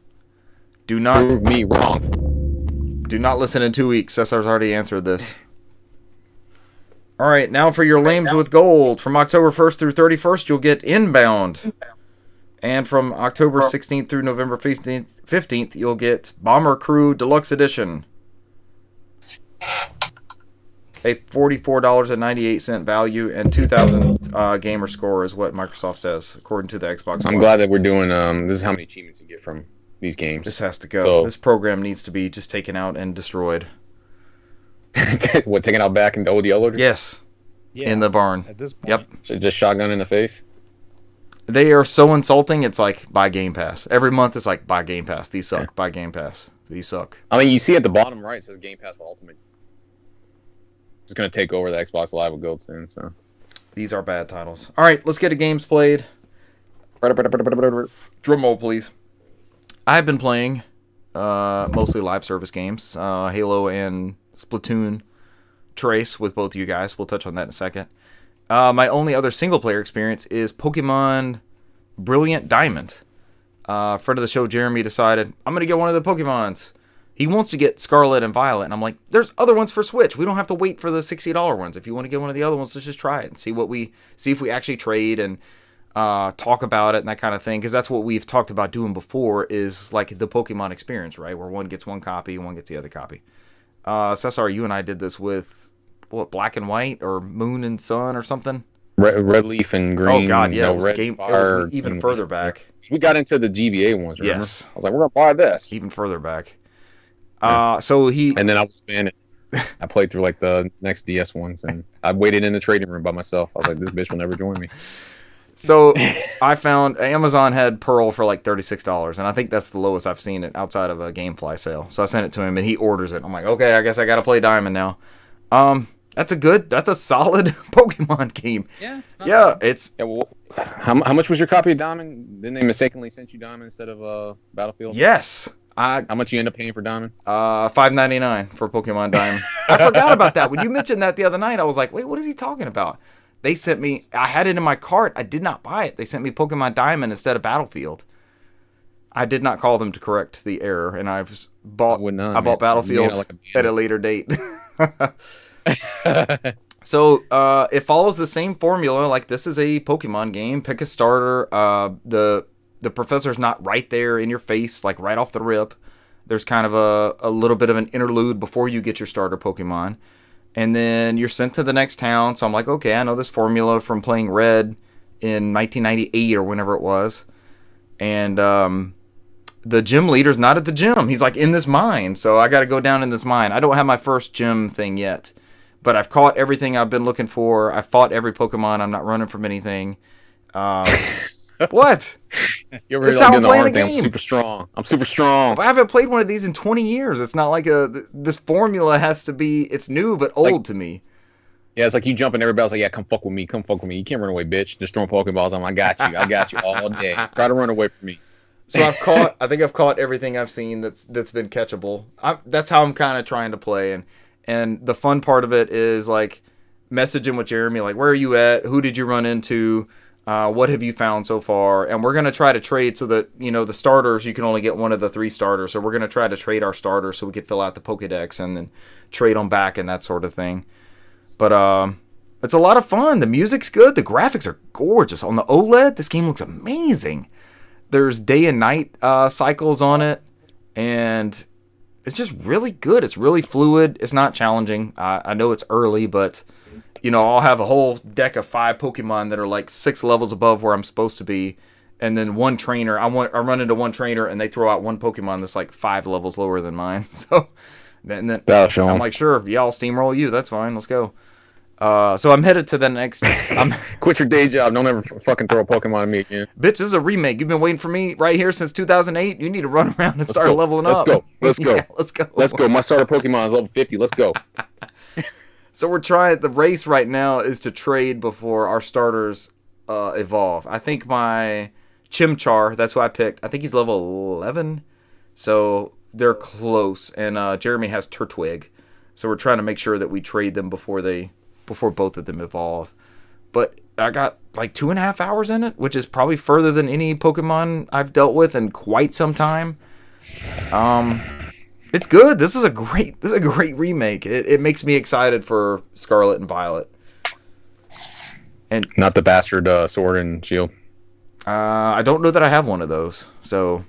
Do not prove me wrong. Do not listen in 2 weeks. Cesar's already answered this. All right, now for your lames with gold. From October 1st through 31st, you'll get Inbound. And from October 16th through November 15th, you'll get Bomber Crew Deluxe Edition. A $44.98 value and 2,000 gamer score is what Microsoft says, according to the Xbox One. I'm glad that we're doing, this is how many achievements you get from these games. This has to go. So, this program needs to be just taken out and destroyed. What, taken out back in the old yellow? Yes. Yeah, in the barn. At this point. Yep. So just shotgun in the face? They are so insulting, it's like, buy Game Pass. Every month it's like, buy Game Pass. These suck. Buy Game Pass. These suck. I mean, you see at the bottom right, it says Game Pass Ultimate. It's going to take over the Xbox Live with Gold soon, so. These are bad titles. All right, let's get a games played. Drum roll, please. I've been playing mostly live service games. Halo and Splatoon Trace with both of you guys. We'll touch on that in a second. My only other single-player experience is Pokemon Brilliant Diamond. Friend of the show, Jeremy, decided, I'm going to get one of the Pokemons. He wants to get Scarlet and Violet, and I'm like, there's other ones for Switch. We don't have to wait for the $60 ones. If you want to get one of the other ones, let's just try it and see if we actually trade and talk about it and that kind of thing. Because that's what we've talked about doing before, is like the Pokemon experience, right? Where one gets one copy and one gets the other copy. Cesar, you and I did this with, what, Black and White or Moon and Sun or something? Red Leaf and Green. Oh God, yeah, no, it was Red game. Fire It was even and further back. We got into the GBA ones. Remember? Yes, I was like, we're gonna buy this. even further back. Yeah. So he And then I was spamming. I played through like the next DS ones, and I waited in the trading room by myself. I was like, this bitch will never join me. So I found Amazon had Pearl for like $36, and I think that's the lowest I've seen it outside of a GameFly sale. So I sent it to him, and he orders it. I'm like, okay, I guess I got to play Diamond now. That's a solid Pokemon game. Yeah, it's not Yeah, bad. it's Yeah, well, how much was your copy of Diamond? Didn't they mistakenly send you Diamond instead of Battlefield? yes. How much you end up paying for Diamond? $5.99 for Pokemon Diamond. I forgot about that. When you mentioned that the other night, I was like, wait, what is he talking about? They sent me, I had it in my cart. I did not buy it. They sent me Pokemon Diamond instead of Battlefield. I did not call them to correct the error, and I bought Battlefield at a later date. So it follows the same formula. Like, this is a Pokemon game. Pick a starter. The professor's not right there in your face, like right off the rip. There's kind of a little bit of an interlude before you get your starter Pokemon. And then you're sent to the next town. So I'm like, okay, I know this formula from playing Red in 1998 or whenever it was. And the gym leader's not at the gym. He's like in this mine. So I got to go down in this mine. I don't have my first gym thing yet. But I've caught everything I've been looking for. I've fought every Pokemon. I'm not running from anything. What? You're That's really how like I'm doing the playing arm the thing. game. I'm super strong. I haven't played one of these in 20 years. It's not like this formula has to be, it's new but old to me. Yeah, it's like you jumping, everybody's like, yeah, come fuck with me. You can't run away, bitch. Just throwing Pokeballs. I got you all day. Try to run away from me. So I think I've caught everything I've seen that's been catchable. That's how I'm kind of trying to play. And the fun part of it is like messaging with Jeremy, like, where are you at? Who did you run into? What have you found so far? And we're going to try to trade so that, the starters, you can only get one of the 3 starters. So we're going to try to trade our starters so we could fill out the Pokedex and then trade them back and that sort of thing. But it's a lot of fun. The music's good. The graphics are gorgeous. On the OLED, this game looks amazing. There's day and night cycles on it. And it's just really good. It's really fluid. It's not challenging. I know it's early, but... I'll have a whole deck of 5 Pokemon that are like 6 levels above where I'm supposed to be, and then one trainer. I run into one trainer, and they throw out one Pokemon that's like 5 levels lower than mine. So, and then I'm like, sure, yeah, I'll steamroll you. That's fine. Let's go. So I'm headed to the next. Quit your day job. Don't ever fucking throw a Pokemon at me again. Bitch, this is a remake. You've been waiting for me right here since 2008. You need to run around and start leveling up. Let's go. Yeah, let's go. Let's go. My starter Pokemon is level 50. Let's go. So we're trying, the race right now is to trade before our starters evolve. I think my Chimchar, that's who I picked, I think he's level 11. So they're close. And Jeremy has Turtwig. So we're trying to make sure that we trade them before both of them evolve. But I got like 2.5 hours in it, which is probably further than any Pokemon I've dealt with in quite some time. It's good. This is a great remake. It makes me excited for Scarlet and Violet. And not the bastard Sword and Shield. I don't know that I have one of those. So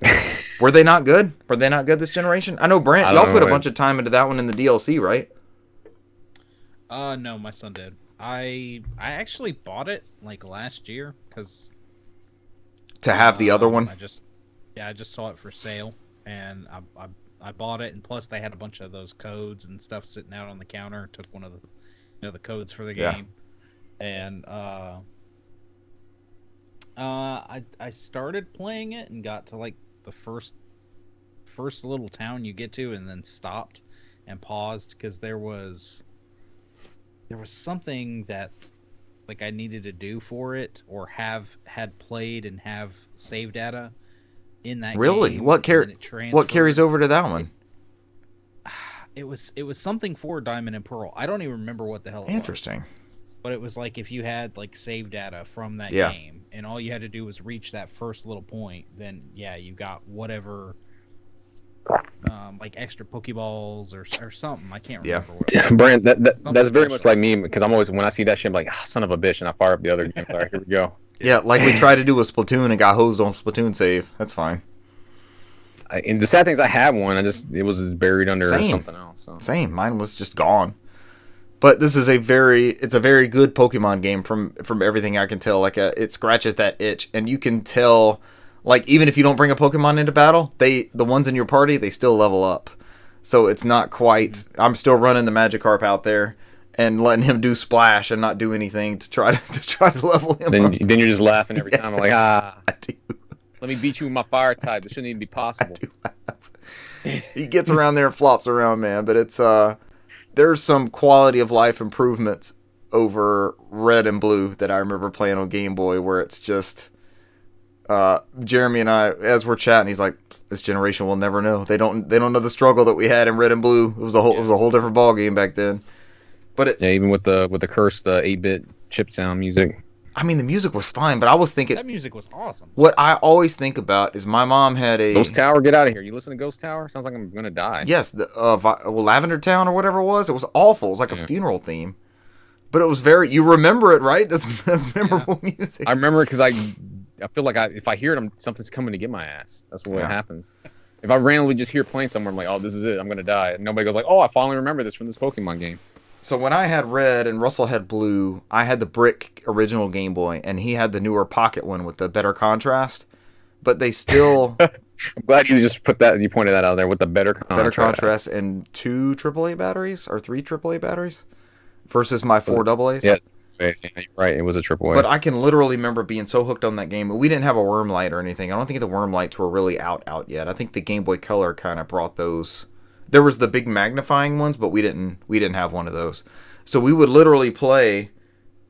were they not good? Were they not good this generation? I know Brant, y'all put a bunch of time into that one in the DLC, right? No, my son did. I actually bought it like last year because to have the other one. I just saw it for sale and I bought it, and plus they had a bunch of those codes and stuff sitting out on the counter. Took one of the the codes for the game, and I started playing it and got to like the first little town you get to, and then stopped and paused because there was something that like I needed to do for it or had played and have save data in that really game. What carries over to that one? It was something for Diamond and Pearl. I don't even remember what the hell it Interesting. was. But it was like if you had like save data from that game and all you had to do was reach that first little point, then you got whatever like extra Pokeballs or something. I can't remember what it was. Brent, that's very much like me because I'm always, when I see that shit, I'm like, son of a bitch, and I fire up the other game. All right, here we go. Yeah, like we tried to do with Splatoon and got hosed on Splatoon save. That's fine. And the sad thing is I had one. It was just buried under something else. So. Same. Mine was just gone. But this is a very good Pokemon game from everything I can tell. Like it scratches that itch, and you can tell, like even if you don't bring a Pokemon into battle, the ones in your party they still level up. So it's not quite. I'm still running the Magikarp out there and letting him do splash and not do anything to try to level him up. Then you're just laughing every time. I'm like, I do. Let me beat you with my fire type. This shouldn't even be possible. I do laugh. He gets around there and flops around, man. But it's there's some quality of life improvements over Red and Blue that I remember playing on Game Boy, where it's just Jeremy and I, as we're chatting, he's like, "This generation will never know. They don't know the struggle that we had in Red and Blue. It was a whole different ball game back then." But it's even with the cursed 8-bit chip sound music. I mean, the music was fine, but I was thinking that music was awesome. What I always think about is my mom had a Ghost Tower. Get out of here! You listen to Ghost Tower? Sounds like I'm gonna die. Yes, the Lavender Town or whatever it was. It was awful. It was like a funeral theme, but it was very. You remember it, right? That's memorable music. I remember it because I feel like if I hear it, something's coming to get my ass. That's what happens. If I randomly just hear playing somewhere, I'm like, oh, this is it. I'm gonna die. And nobody goes like, oh, I finally remember this from this Pokemon game. So when I had Red and Russell had Blue, I had the brick original Game Boy, and he had the newer Pocket one with the better contrast. But they still... I'm glad you just you pointed that out there with the better contrast. Better contrast and 2 AAA batteries or 3 AAA batteries versus my 4 AA's. Yeah, you're right. It was a AAA. But I can literally remember being so hooked on that game. We didn't have a worm light or anything. I don't think the worm lights were really out yet. I think the Game Boy Color kind of brought those... There was the big magnifying ones, but we didn't have one of those. So we would literally play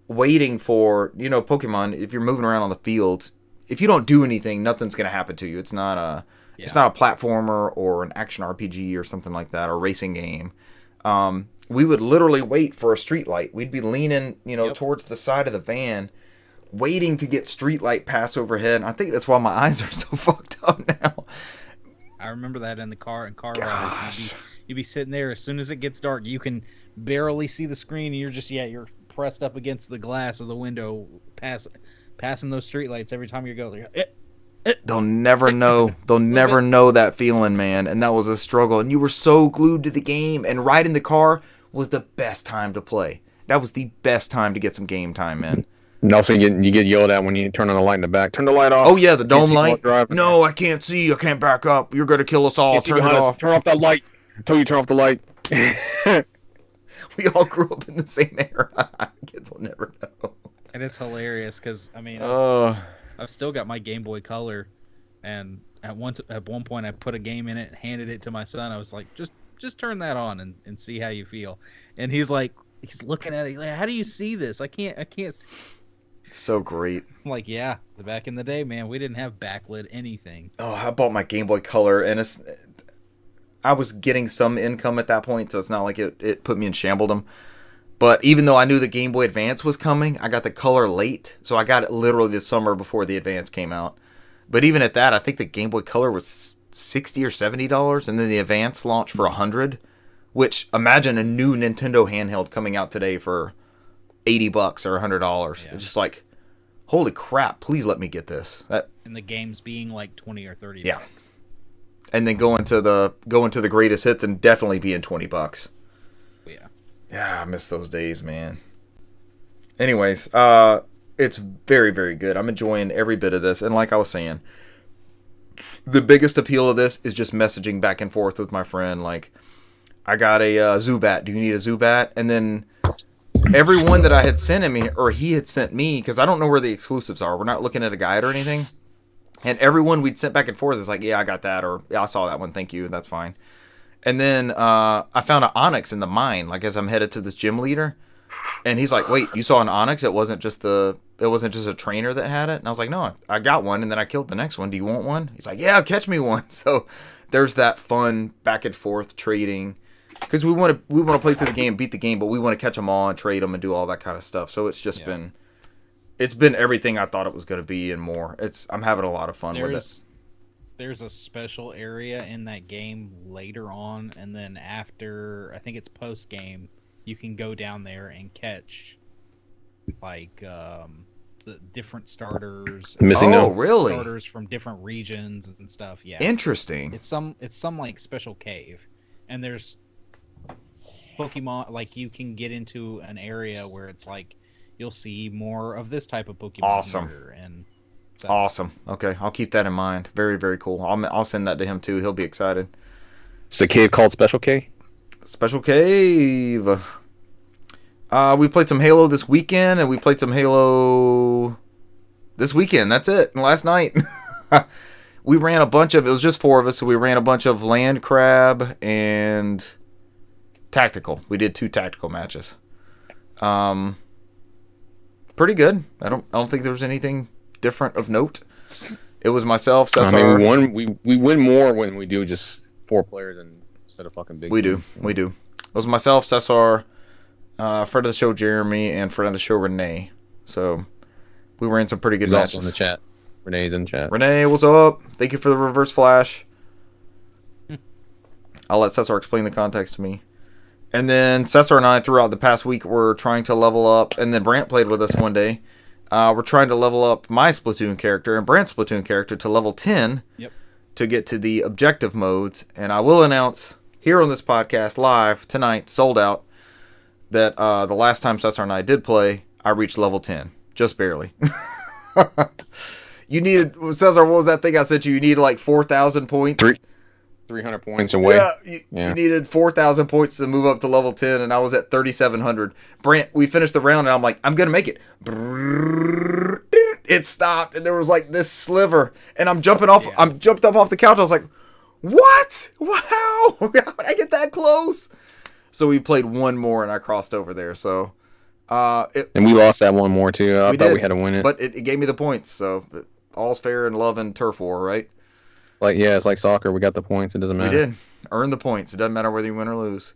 waiting for, Pokemon, if you're moving around on the field, if you don't do anything, nothing's going to happen to you. It's not a platformer or an action RPG or something like that, or racing game. We would literally wait for a street light. We'd be leaning, towards the side of the van, waiting to get street light pass overhead. And I think that's why my eyes are so fucked up now. I remember that in the car rides. You'd be sitting there. As soon as it gets dark, you can barely see the screen, and you're pressed up against the glass of the window, passing those streetlights every time you go there. They'll never know. They'll never know that feeling, man. And that was a struggle. And you were so glued to the game. And riding the car was the best time to play. That was the best time to get some game time in. And also, you get yelled at when you turn on the light in the back. Turn the light off. Oh, yeah, the dome light. No, I can't see. I can't back up. You're going to kill us all. Turn it off. Turn off that light. I told you to turn off the light. We all grew up in the same era. Kids will never know. And it's hilarious because, I mean, I've still got my Game Boy Color. And at one point, I put a game in it and handed it to my son. I was like, just turn that on and see how you feel. And he's like, he's looking at it. Like, how do you see this? I can't see. So great. I'm like, yeah, back in the day, man, we didn't have backlit anything. Oh, I bought my Game Boy Color, and I was getting some income at that point, so it's not like it put me in shambledom. But even though I knew the Game Boy Advance was coming, I got the Color late, so I got it literally this summer before the Advance came out. But even at that, I think the Game Boy Color was $60 or $70, and then the Advance launched for $100. Which, imagine a new Nintendo handheld coming out today for $80 or $100. Yeah. It's just like, holy crap! Please let me get this. And the games being like $20 or $30. Yeah. And then go into the greatest hits and definitely being $20. Yeah. Yeah, I miss those days, man. Anyways, it's very, very good. I'm enjoying every bit of this, and like I was saying, the biggest appeal of this is just messaging back and forth with my friend, like, I got a Zubat. Do you need a Zubat? And then everyone that I had sent him, or he had sent me, because I don't know where the exclusives are. We're not looking at a guide or anything. And everyone we'd sent back and forth is like, yeah, I got that, or yeah, I saw that one. Thank you. That's fine. And then I found an Onyx in the mine, like as I'm headed to this gym leader. And he's like, wait, you saw an Onyx? It wasn't just a trainer that had it? And I was like, no, I got one, and then I killed the next one. Do you want one? He's like, yeah, catch me one. So there's that fun back and forth trading. Because we want to play through the game, beat the game, but we want to catch them all and trade them and do all that kind of stuff. So it's just been everything I thought it was going to be and more. I'm having a lot of fun with it. There's a special area in that game later on, and then after, I think it's post game, you can go down there and catch like the different starters. Really? Starters from different regions and stuff. Yeah. Interesting. It's some like special cave, and there's Pokemon, like you can get into an area where it's like you'll see more of this type of Pokemon Awesome. here, and so. Awesome. Okay, I'll keep that in mind. Very, very cool. I'll send that to him too. He'll be excited. It's a cave called Special K. Special Cave. We played some Halo this weekend, and we played some Halo this weekend. That's it. And last night, we ran a bunch of. It was just 4 of us, so we ran a bunch of land crab and tactical. We did 2 tactical matches. Pretty good. I don't think there was anything different of note. It was myself, Cesar. I mean, we win more when we do just 4 players instead of fucking big. We do. It was myself, Cesar, friend of the show Jeremy, and friend of the show Renee. So we were in some pretty good He's matches. also in the chat. Renee's in the chat. Renee, what's up? Thank you for the reverse flash. I'll let Cesar explain the context to me. And then Cesar and I, throughout the past week, were trying to level up. And then Brant played with us one day. We're trying to level up my Splatoon character and Brant's Splatoon character to level 10 to get to the objective modes. And I will announce here on this podcast live tonight, sold out, that the last time Cesar and I did play, I reached level 10. Just barely. You needed, Cesar, what was that thing I sent you? You needed like 4,000 points. 300 points away. Yeah, you needed 4,000 points to move up to level 10, and I was at 3,700. Brant, we finished the round, and I'm like, I'm going to make it. It stopped, and there was like this sliver, and I'm jumping off. Yeah. I'm jumped up off the couch. I was like, what? Wow. How did I get that close? So we played one more, and I crossed over there. So, and we lost that one more, too. I thought we had to win it. But it gave me the points, so all's fair in love and turf war, right? Like, yeah, it's like soccer. We got the points. It doesn't matter. We did. Earn the points. It doesn't matter whether you win or lose.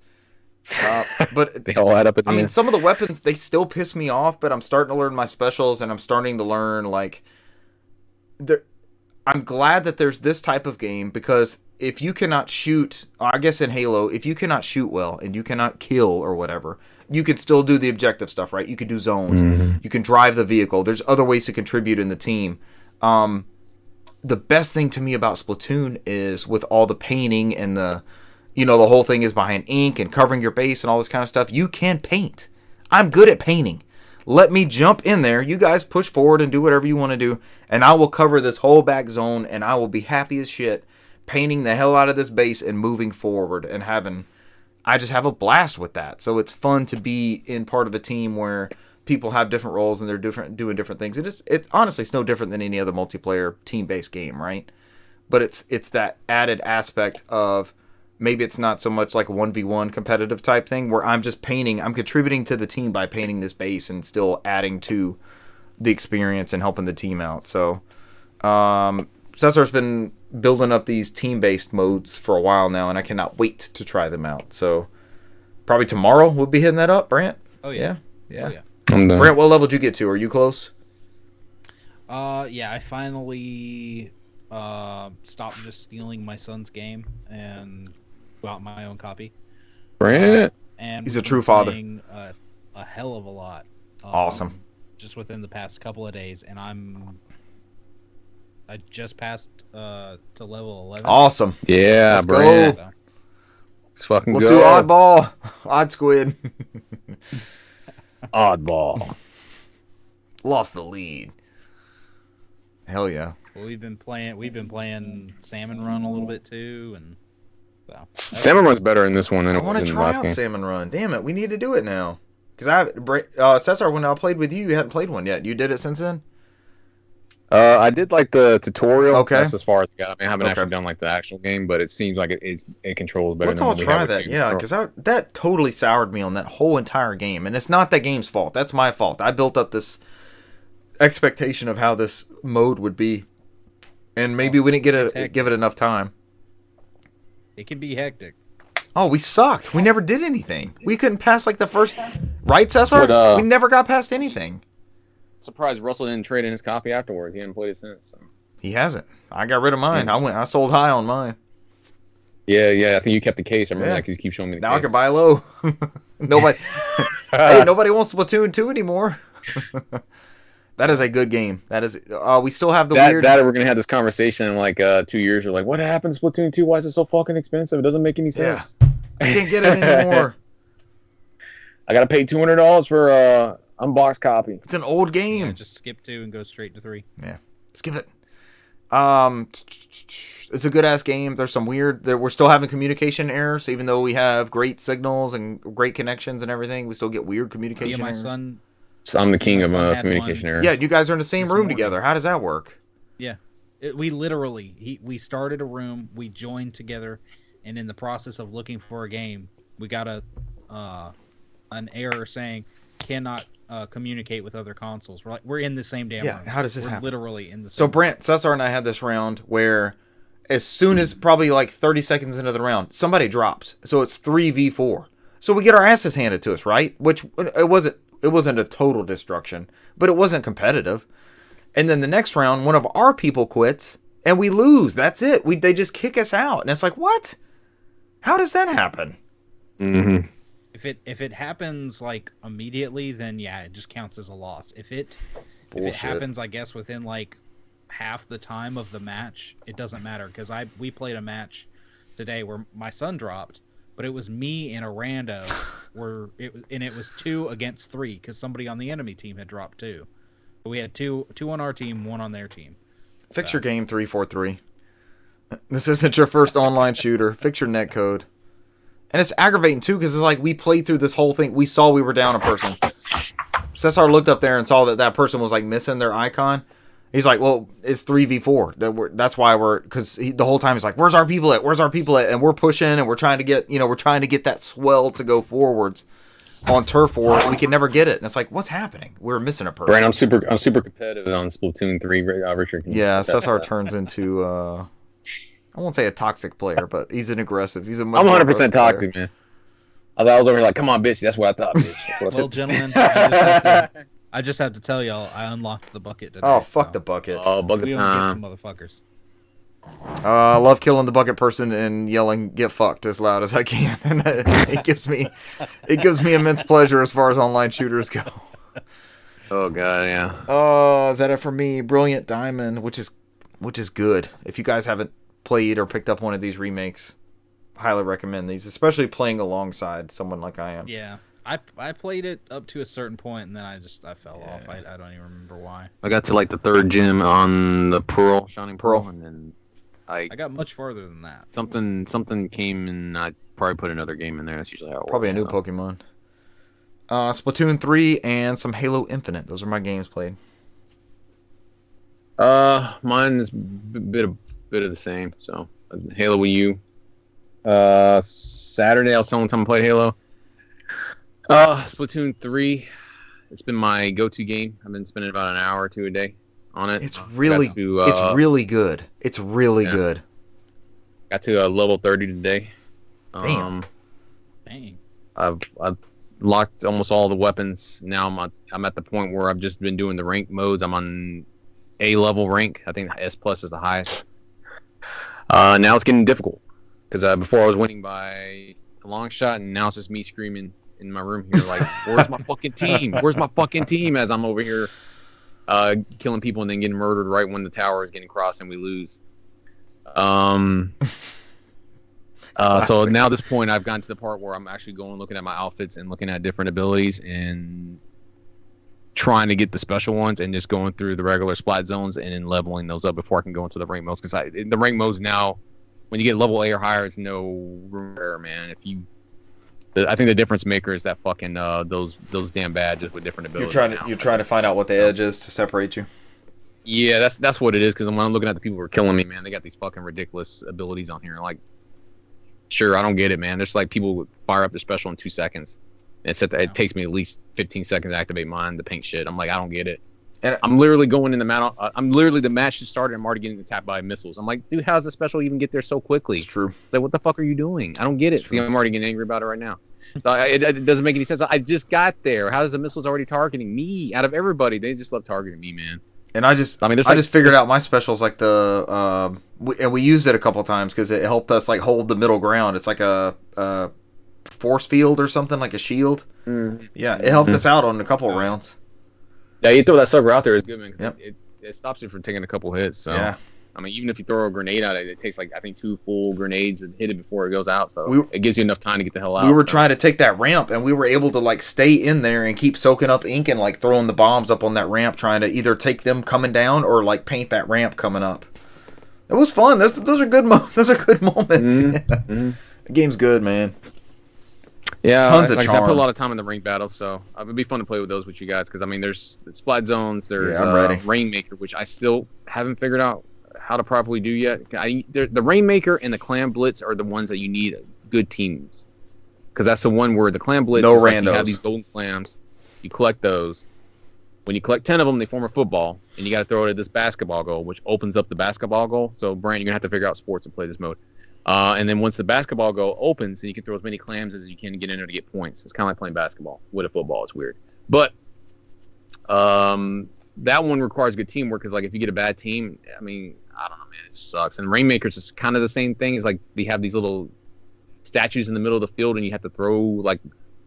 But they all add up at the end. I mean, some of the weapons, they still piss me off, but I'm starting to learn my specials, and I'm starting to learn, like... I'm glad that there's this type of game, because if you cannot shoot... I guess in Halo, if you cannot shoot well, and you cannot kill or whatever, you can still do the objective stuff, right? You can do zones. Mm-hmm. You can drive the vehicle. There's other ways to contribute in the team. The best thing to me about Splatoon is with all the painting and the whole thing is behind ink and covering your base and all this kind of stuff. You can paint. I'm good at painting. Let me jump in there. You guys push forward and do whatever you want to do, and I will cover this whole back zone, and I will be happy as shit painting the hell out of this base and moving forward and I just have a blast with that. So it's fun to be in part of a team where people have different roles and they're doing different things. It's honestly, it's no different than any other multiplayer team-based game, right? But it's that added aspect of maybe it's not so much like a 1v1 competitive type thing where I'm just painting, I'm contributing to the team by painting this base and still adding to the experience and helping the team out. So Cesar's been building up these team-based modes for a while now, and I cannot wait to try them out. So probably tomorrow we'll be hitting that up, Brant. Oh yeah. Yeah. Brant, what level did you get to? Are you close? Yeah, I finally stopped just stealing my son's game and bought my own copy. Brant, and he's a true father. A hell of a lot. Awesome. Just within the past couple of days, and I just passed to level 11. Awesome. Yeah, let's Brant. go. Let's fucking let's go. Do oddball. Odd squid. Oddball. Lost the lead. Hell yeah. Well, we've been playing Salmon Run a little bit too, and so Salmon Run's better in this one than it was in the last game. I want to try out Salmon Run. Damn it, we need to do it now. Because Cesar, when I played with you, you hadn't played one yet. You did it since then? I did like the tutorial. Okay. That's as far as I got. I haven't actually done like the actual game, but it seems like it controls better. Let's all try that. Yeah, because that totally soured me on that whole entire game, and it's not that game's fault. That's my fault. I built up this expectation of how this mode would be, and maybe we didn't give it enough time. It can be hectic. Oh, we sucked. We never did anything. We couldn't pass like the first. Right, Cesar? We never got past anything. Surprised Russell didn't trade in his copy afterwards. He hadn't played it since. So. He hasn't. I got rid of mine. I sold high on mine. Yeah. I think you kept the case. I remember that because you keep showing me the case. Now I can buy low. Nobody. Hey, nobody wants Splatoon 2 anymore. That is a good game. That is. We still have the weird. That we're gonna have this conversation in like 2 years. We're like, what happened to Splatoon 2? Why is it so fucking expensive? It doesn't make any sense. I can't get it anymore. I gotta pay $200 for a unboxed copy. It's an old game. Yeah, just skip 2 and go straight to 3. Yeah, skip it. It's a good ass game. There's some weird. We're still having communication errors, even though we have great signals and great connections and everything. We still get weird communication My errors. son. So I'm the king My of son had communication one. errors. Yeah, you guys are in the same This room morning. together. How does that work? Yeah, we literally we started a room, we joined together, and in the process of looking for a game, we got an error saying cannot communicate with other consoles. We're in the same damn room. How does this We're happen? literally in the same So room. Brant, Cesar, and I had this round where, as soon as probably like 30 seconds into the round, somebody drops. So it's 3v4. So we get our asses handed to us, right? Which it wasn't a total destruction, but it wasn't competitive. And then the next round, one of our people quits, and we lose. That's it. They just kick us out, and it's like, what? How does that happen? Mm-hmm. If it happens like immediately, then yeah, it just counts as a loss. If it Bullshit. happens, I guess within like half the time of the match, it doesn't matter because we played a match today where my son dropped, but it was me and a rando it was 2 against 3 because somebody on the enemy team had dropped 2. We had two on our team, 1 on their team. Fix your game 343. This isn't your first online shooter. Fix your netcode. And it's aggravating too because it's like we played through this whole thing. We saw we were down a person. Cesar looked up there and saw that person was like missing their icon. He's like, well, it's 3v4. That's why because the whole time he's like, where's our people at? Where's our people at? And we're pushing and we're trying to get that swell to go forwards on turf war. And we can never get it. And it's like, what's happening? We're missing a person. Brand, I'm super competitive on Splatoon 3. Richard, Yeah, Cesar turns into I won't say a toxic player, but he's an aggressive. He's a much I'm more 100% aggressive toxic, player. man. I was over here like, come on, bitch. That's what I thought, bitch. That's what I Well, thought. gentlemen, I just have to tell y'all, I unlocked the bucket today. Oh, fuck so the bucket. Oh, bucket we gonna get time. some motherfuckers. I love killing the bucket person and yelling "get fucked" as loud as I can, and it gives me immense pleasure as far as online shooters go. Oh god, yeah. Oh, is that it for me? Brilliant Diamond, which is good. If you guys haven't played or picked up one of these remakes, highly recommend these, especially playing alongside someone like I am. Yeah, I played it up to a certain point, and then I fell off. I don't even remember why. I got to like the 3rd gym on the Shining Pearl, and then I got much farther than that. something came and I probably put another game in there. That's usually how it Probably a new works. Pokemon. Splatoon 3 and some Halo Infinite. Those are my games played. Mine is a bit of the same. So Halo Wii U. Saturday I was telling time I played Halo. Splatoon 3. It's been my go-to game. I've been spending about an hour or 2 a day on it. It's really good. It's really good. Got to level 30 today. Damn. Dang. I've locked almost all the weapons. Now I'm at the point where I've just been doing the rank modes. I'm on A level rank. I think S+ is the highest. Now it's getting difficult because before I was winning by a long shot, and now it's just me screaming in my room here like, "Where's my fucking team? Where's my fucking team?" As I'm over here killing people and then getting murdered right when the tower is getting crossed and we lose. So now at this point, I've gotten to the part where I'm actually going looking at my outfits and looking at different abilities and trying to get the special ones and just going through the regular splat zones and then leveling those up before I can go into the rank modes. Because the rank modes now, when you get level A or higher, it's no room for error, man. I think the difference maker is that fucking those damn badges with different abilities. You're trying to find out what the edge is to separate you. Yeah, that's what it is. Because when I'm looking at the people who are killing me, man, they got these fucking ridiculous abilities on here. Like, sure, I don't get it, man. There's like people who fire up their special in 2 seconds. And it takes me at least 15 seconds to activate mine, the pink shit. I'm like, I don't get it. And I'm literally going in the match. The match just started. I'm already getting attacked by missiles. I'm like, dude, how does the special even get there so quickly? It's true. It's like, what the fuck are you doing? I don't get it. See, I'm already getting angry about it right now. So it doesn't make any sense. I just got there. How is the missiles already targeting me? Out of everybody, they just love targeting me, man. And I just figured out my specials like we used it a couple times because it helped us like hold the middle ground. It's like a force field or something, like a shield. Mm-hmm. Yeah, it helped us out on a couple rounds. Yeah, you throw that sucker out there is good, man. Yep. It stops you from taking a couple hits. So. Yeah, I mean, even if you throw a grenade out, it takes like I think 2 full grenades and hit it before it goes out. So it gives you enough time to get the hell out. We were trying to take that ramp, and we were able to like stay in there and keep soaking up ink and like throwing the bombs up on that ramp, trying to either take them coming down or like paint that ramp coming up. It was fun. Those are good. Those are good moments. The game's good, man. Yeah, tons of like charm. I put a lot of time in the ring battles, so it would be fun to play with those with you guys. Because I mean, there's Splat Zones, there's I'm ready. Rainmaker, which I still haven't figured out how to properly do yet. The Rainmaker and the Clam Blitz are the ones that you need good teams. Because that's the one where the Clam Blitz No is like randos. you have these golden clams, you collect those. When you collect 10 of them, they form a football, and you got to throw it at this basketball goal, which opens up the basketball goal. So, Brand, you're gonna have to figure out sports and play this mode. And then once the basketball goal opens, then you can throw as many clams as you can get in there to get points. It's kind of like playing basketball with a football. It's weird, but that one requires good teamwork. Because like if you get a bad team, I mean, I don't know, man, it just sucks. And Rainmakers is kind of the same thing. It's like they have these little statues in the middle of the field, and you have to throw like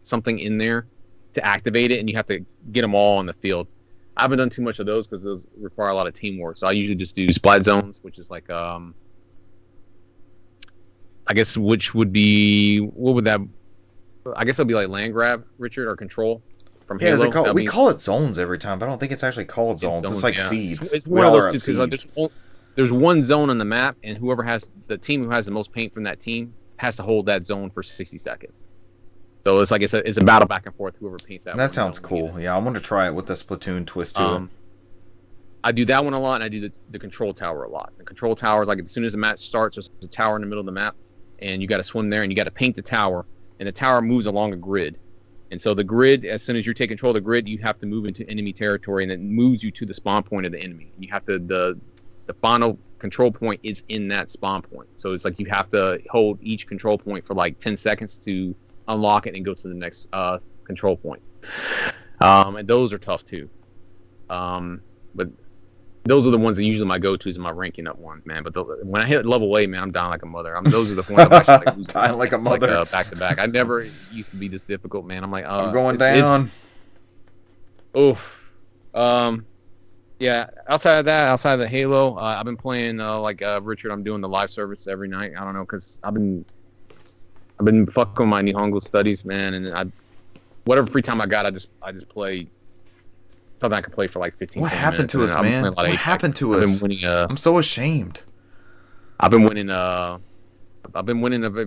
something in there to activate it, and you have to get them all on the field. I haven't done too much of those because those require a lot of teamwork. So I usually just do Splat Zones, which is like I guess which would be what would that? I guess it'll be like land grab, Richard, or control from Halo. Is it called? We call it zones every time, but I don't think it's actually called zones. It's like seeds. It's one of those two because there's one zone on the map, and whoever has the team who has the most paint from that team has to hold that zone for 60 seconds. So it's like it's a battle back and forth. Whoever paints that. That sounds cool. Yeah, I want to try it with the Splatoon twist to it. I do that one a lot, and I do the control tower a lot. The control tower is like as soon as the match starts, there's a tower in the middle of the map, and you got to swim there, and you got to paint the tower, and the tower moves along a grid. And so the grid, as soon as you take control of the grid, you have to move into enemy territory, and it moves you to the spawn point of the enemy. And you have to the final control point is in that spawn point. So it's like you have to hold each control point for like 10 seconds to unlock it and go to the next control point. And those are tough too. But those are the ones that usually my go-tos in my ranking up ones, man. But when I hit level 8, man, I'm down like a mother. Those are the ones I'm actually like, dying like a mother. Like, back to back. I never used to be this difficult, man. I'm like, I'm going down. Yeah. Outside of the Halo, I've been playing like Richard. I'm doing the live service every night. I don't know, because I've been fucking with my Nihongo studies, man. And whatever free time I got, I just play. Something I can play for like 15 What minutes. happened to us, man? What happened to us? I'm so ashamed. I've been winning the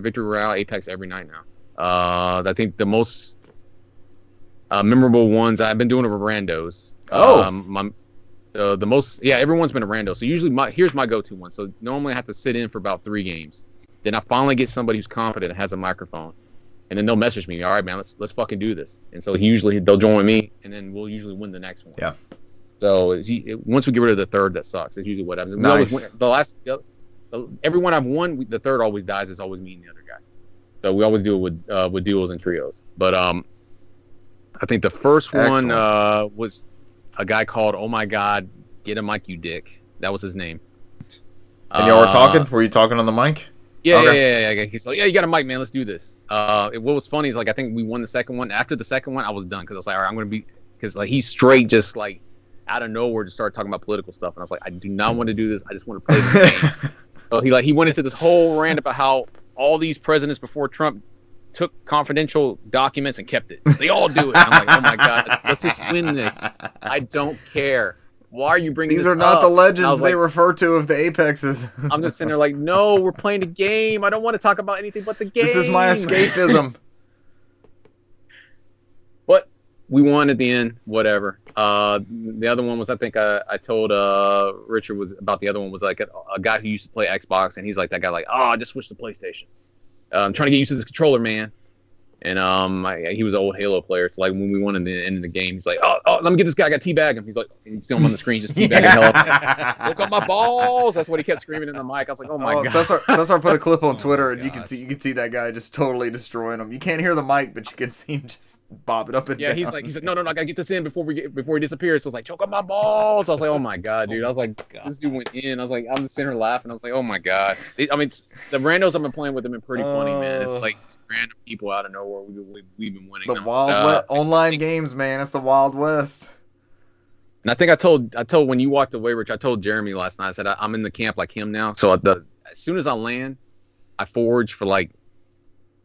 Victory Royale Apex every night now. I think the most memorable ones I've been doing it with randos. The most, everyone's been a rando. So usually here's my go-to one. So normally I have to sit in for about 3 games. Then I finally get somebody who's confident and has a microphone. And then they'll message me, all right, man, let's fucking do this. And so usually they'll join me, and then we'll usually win the next one. Yeah. So once we get rid of the third, that sucks. That's usually what happens. Nice. Everyone I've won, the third always dies. It's always me and the other guy. So we always do it with duos and trios. But I think the first one was a guy called Oh My God, Get a Mic, You Dick. That was his name. And y'all were talking? Were you talking on the mic? Yeah. He's like, yeah, you got a mic, man. Let's do this. What was funny is like I think we won the second one. After the second one, I was done because I was like, all right, I'm gonna be because like he's straight just like out of nowhere just started talking about political stuff, and I was like, I do not want to do this. I just want to play the game. So he went into this whole rant about how all these presidents before Trump took confidential documents and kept it. They all do it. And I'm like, oh my god, let's just win this. I don't care. Why are you bringing these this are not up? the legends they like, refer to of the Apexes. I'm just sitting there like, no, we're playing a game. I don't want to talk about anything but the game. This is my escapism. But we won at the end, whatever. The other one was, I think I told Richard was about the other one was like a guy who used to play Xbox, and he's like that guy like, oh, I just switched to PlayStation. I'm trying to get used to this controller, man. And he was an old Halo player, so like when we won in the end of the game, he's like, "Oh, let me get this guy. I got teabag him." He's like, you see him on the screen, just teabagging hell up. Look at my balls. That's what he kept screaming in the mic. I was like, "Oh my god!" Cesar put a clip on Twitter, and you can see that guy just totally destroying him. You can't hear the mic, but you can see him just bob it up and down. He's like, no, I gotta get this in before he disappears. So I was like, choke on my balls. I was like, oh my god, dude. I was like, this dude went in. I was like, I'm just sitting here laughing. I was like, oh my god. I mean, the randos I've been playing with have been pretty funny, man. It's like random people out of nowhere. We've been winning. The Wild West online games, man. It's the Wild West. And I think I told when you walked away, Rich, I told Jeremy last night. I said I'm in the camp like him now. So as soon as I land, I forage for like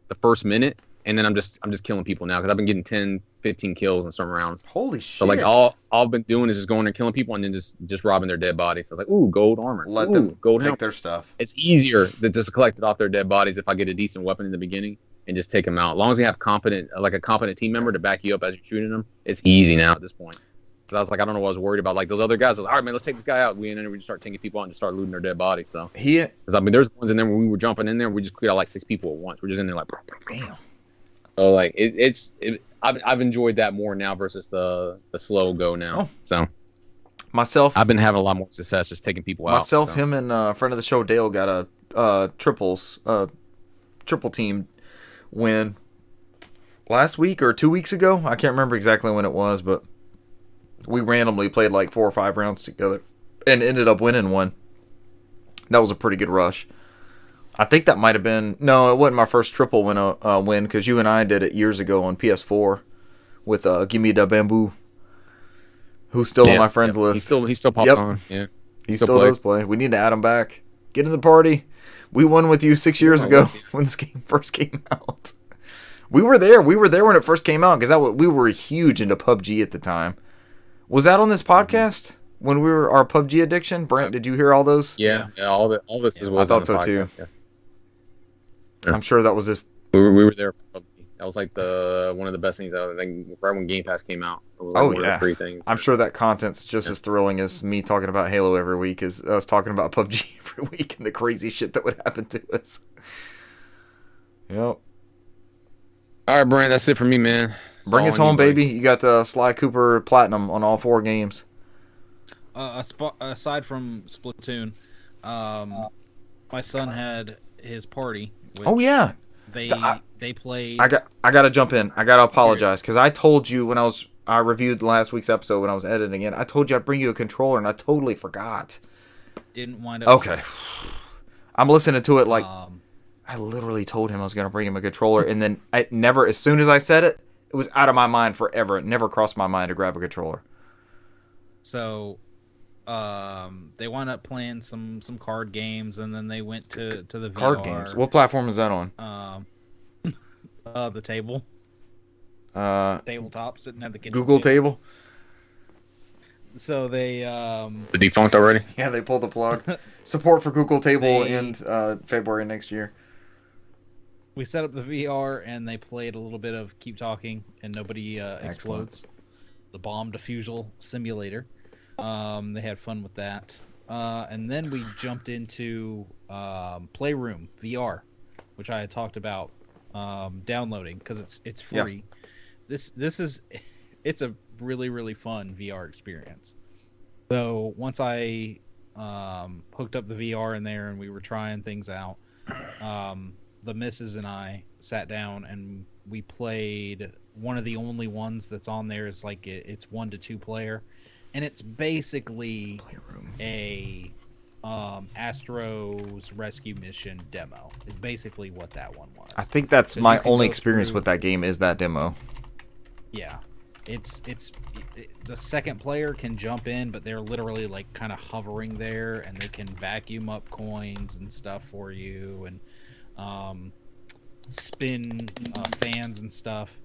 the first minute, and then I'm just killing people now because I've been getting 10, 15 kills in some rounds. Holy shit! So like all I've been doing is just going there killing people and then just robbing their dead bodies. So I was like, ooh, gold armor. Let them gold take helmet. their stuff. It's easier to just collect it off their dead bodies if I get a decent weapon in the beginning and just take them out. As long as you have a competent team member to back you up as you're shooting them, it's easy now at this point. Because I was like, I don't know what I was worried about. Like those other guys, I was like, all right, man, let's take this guy out. We just start taking people out and just start looting their dead bodies. So because I mean, there's ones in there when we were jumping in there, we just cleared out like 6 people at once. We're just in there like, damn. So like I've enjoyed that more now versus the slow go now. Oh. So Myself, I've been having a lot more success just taking people out. Myself, him, and friend of the show Dale got a triple team win last week or 2 weeks ago. I can't remember exactly when it was, but we randomly played like 4 or 5 rounds together and ended up winning one. That was a pretty good rush. I think that might have been... No, it wasn't my first triple win because you and I did it years ago on PS4 with Gimme Da Bamboo, who's still on my friends list. He still pops on. Yeah, he still does play. We need to add him back. Get in the party. We won with you 6 years ago when this game first came out. We were there. We were there when it first came out because we were huge into PUBG at the time. Was that on this podcast when we were our PUBG addiction? Brent, did you hear all those? Yeah, all this is. I thought so too. Yeah. I'm sure that was just. We were there for PUBG. That was like one of the best things. I think right when Game Pass came out. It was like one of the free things. I'm sure that content's just as thrilling as me talking about Halo every week as us talking about PUBG every week and the crazy shit that would happen to us. Yep. All right, Brent, that's it for me, man. Bring us home, baby. You got Sly Cooper Platinum on all 4 games. Aside from Splatoon, my son had his party. Oh yeah. They played. I got to jump in. I got to apologize because I told you when I reviewed last week's episode when I was editing it. I told you I'd bring you a controller and I totally forgot. Didn't wind up. Okay. I'm listening to it like I literally told him I was going to bring him a controller and then I never. As soon as I said it, it was out of my mind forever. It never crossed my mind to grab a controller. So, they wound up playing some card games, and then they went to the card VR. games. What platform is that on? The table. Tabletop, sitting at the kitchen Google table. So they the defunct already. Yeah, they pulled the plug. Support for Google Table in February next year. We set up the VR and they played a little bit of Keep Talking and Nobody Explodes, the bomb defusal simulator. They had fun with that, and then we jumped into Playroom VR, which I had talked about downloading because it's free. Yeah. It's a really fun VR experience. So once I hooked up the VR in there and we were trying things out, the missus and I sat down and we played one of the only ones that's on there. Is like it's 1 to 2 player, and it's basically a Astro's Rescue Mission demo. Is basically what that one was. I think that's my only experience with that game is that demo. Yeah, it's the second player can jump in, but they're literally like kind of hovering there, and they can vacuum up coins and stuff for you, and spin fans and stuff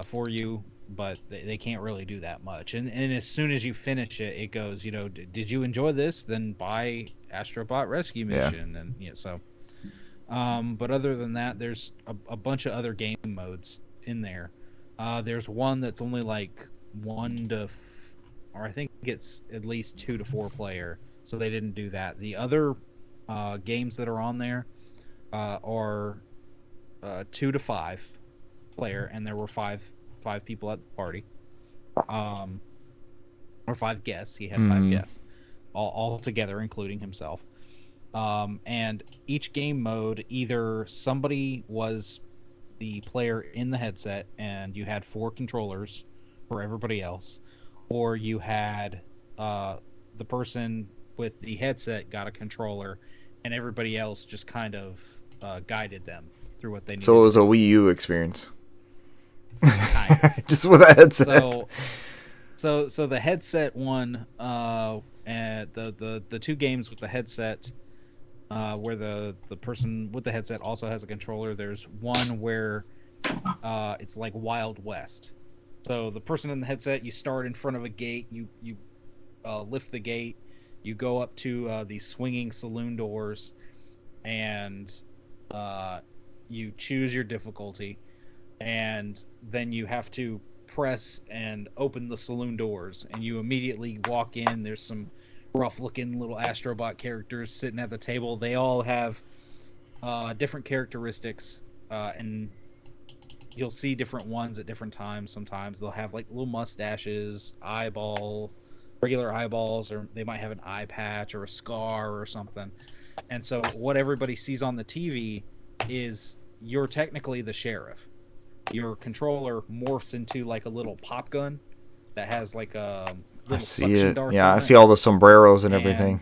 for you, but they can't really do that much. And as soon as you finish it, it goes, did you enjoy this? Then buy Astrobot Rescue Mission. And so. But other than that, there's a bunch of other game modes in there. There's one that's only like 1 to, or I think it's at least 2 to 4 player. So they didn't do that. The other games that are on there are 2 to 5 player, and there were five people at the party, or 5 guests. He had 5 guests, all together, including himself. And each game mode, either somebody was the player in the headset, and you had 4 controllers for everybody else, or you had the person with the headset got a controller, and everybody else just kind of guided them through what they needed. So it was a Wii U experience. Kind of. Just with a headset. So the headset one, and the two games with the headset, where the person with the headset also has a controller. There's one where it's like Wild West. So the person in the headset, you start in front of a gate, you lift the gate, you go up to these swinging saloon doors, and you choose your difficulty, and then you have to press and open the saloon doors, and you immediately walk in. There's some rough-looking little Astrobot characters sitting at the table. They all have different characteristics, and you'll see different ones at different times. Sometimes they'll have like little mustaches, regular eyeballs, or they might have an eye patch or a scar or something. And so what everybody sees on the TV is you're technically the sheriff. Your controller morphs into like a little pop gun that has like a I little see suction it. darts Yeah, on I it. see all the sombreros and And everything.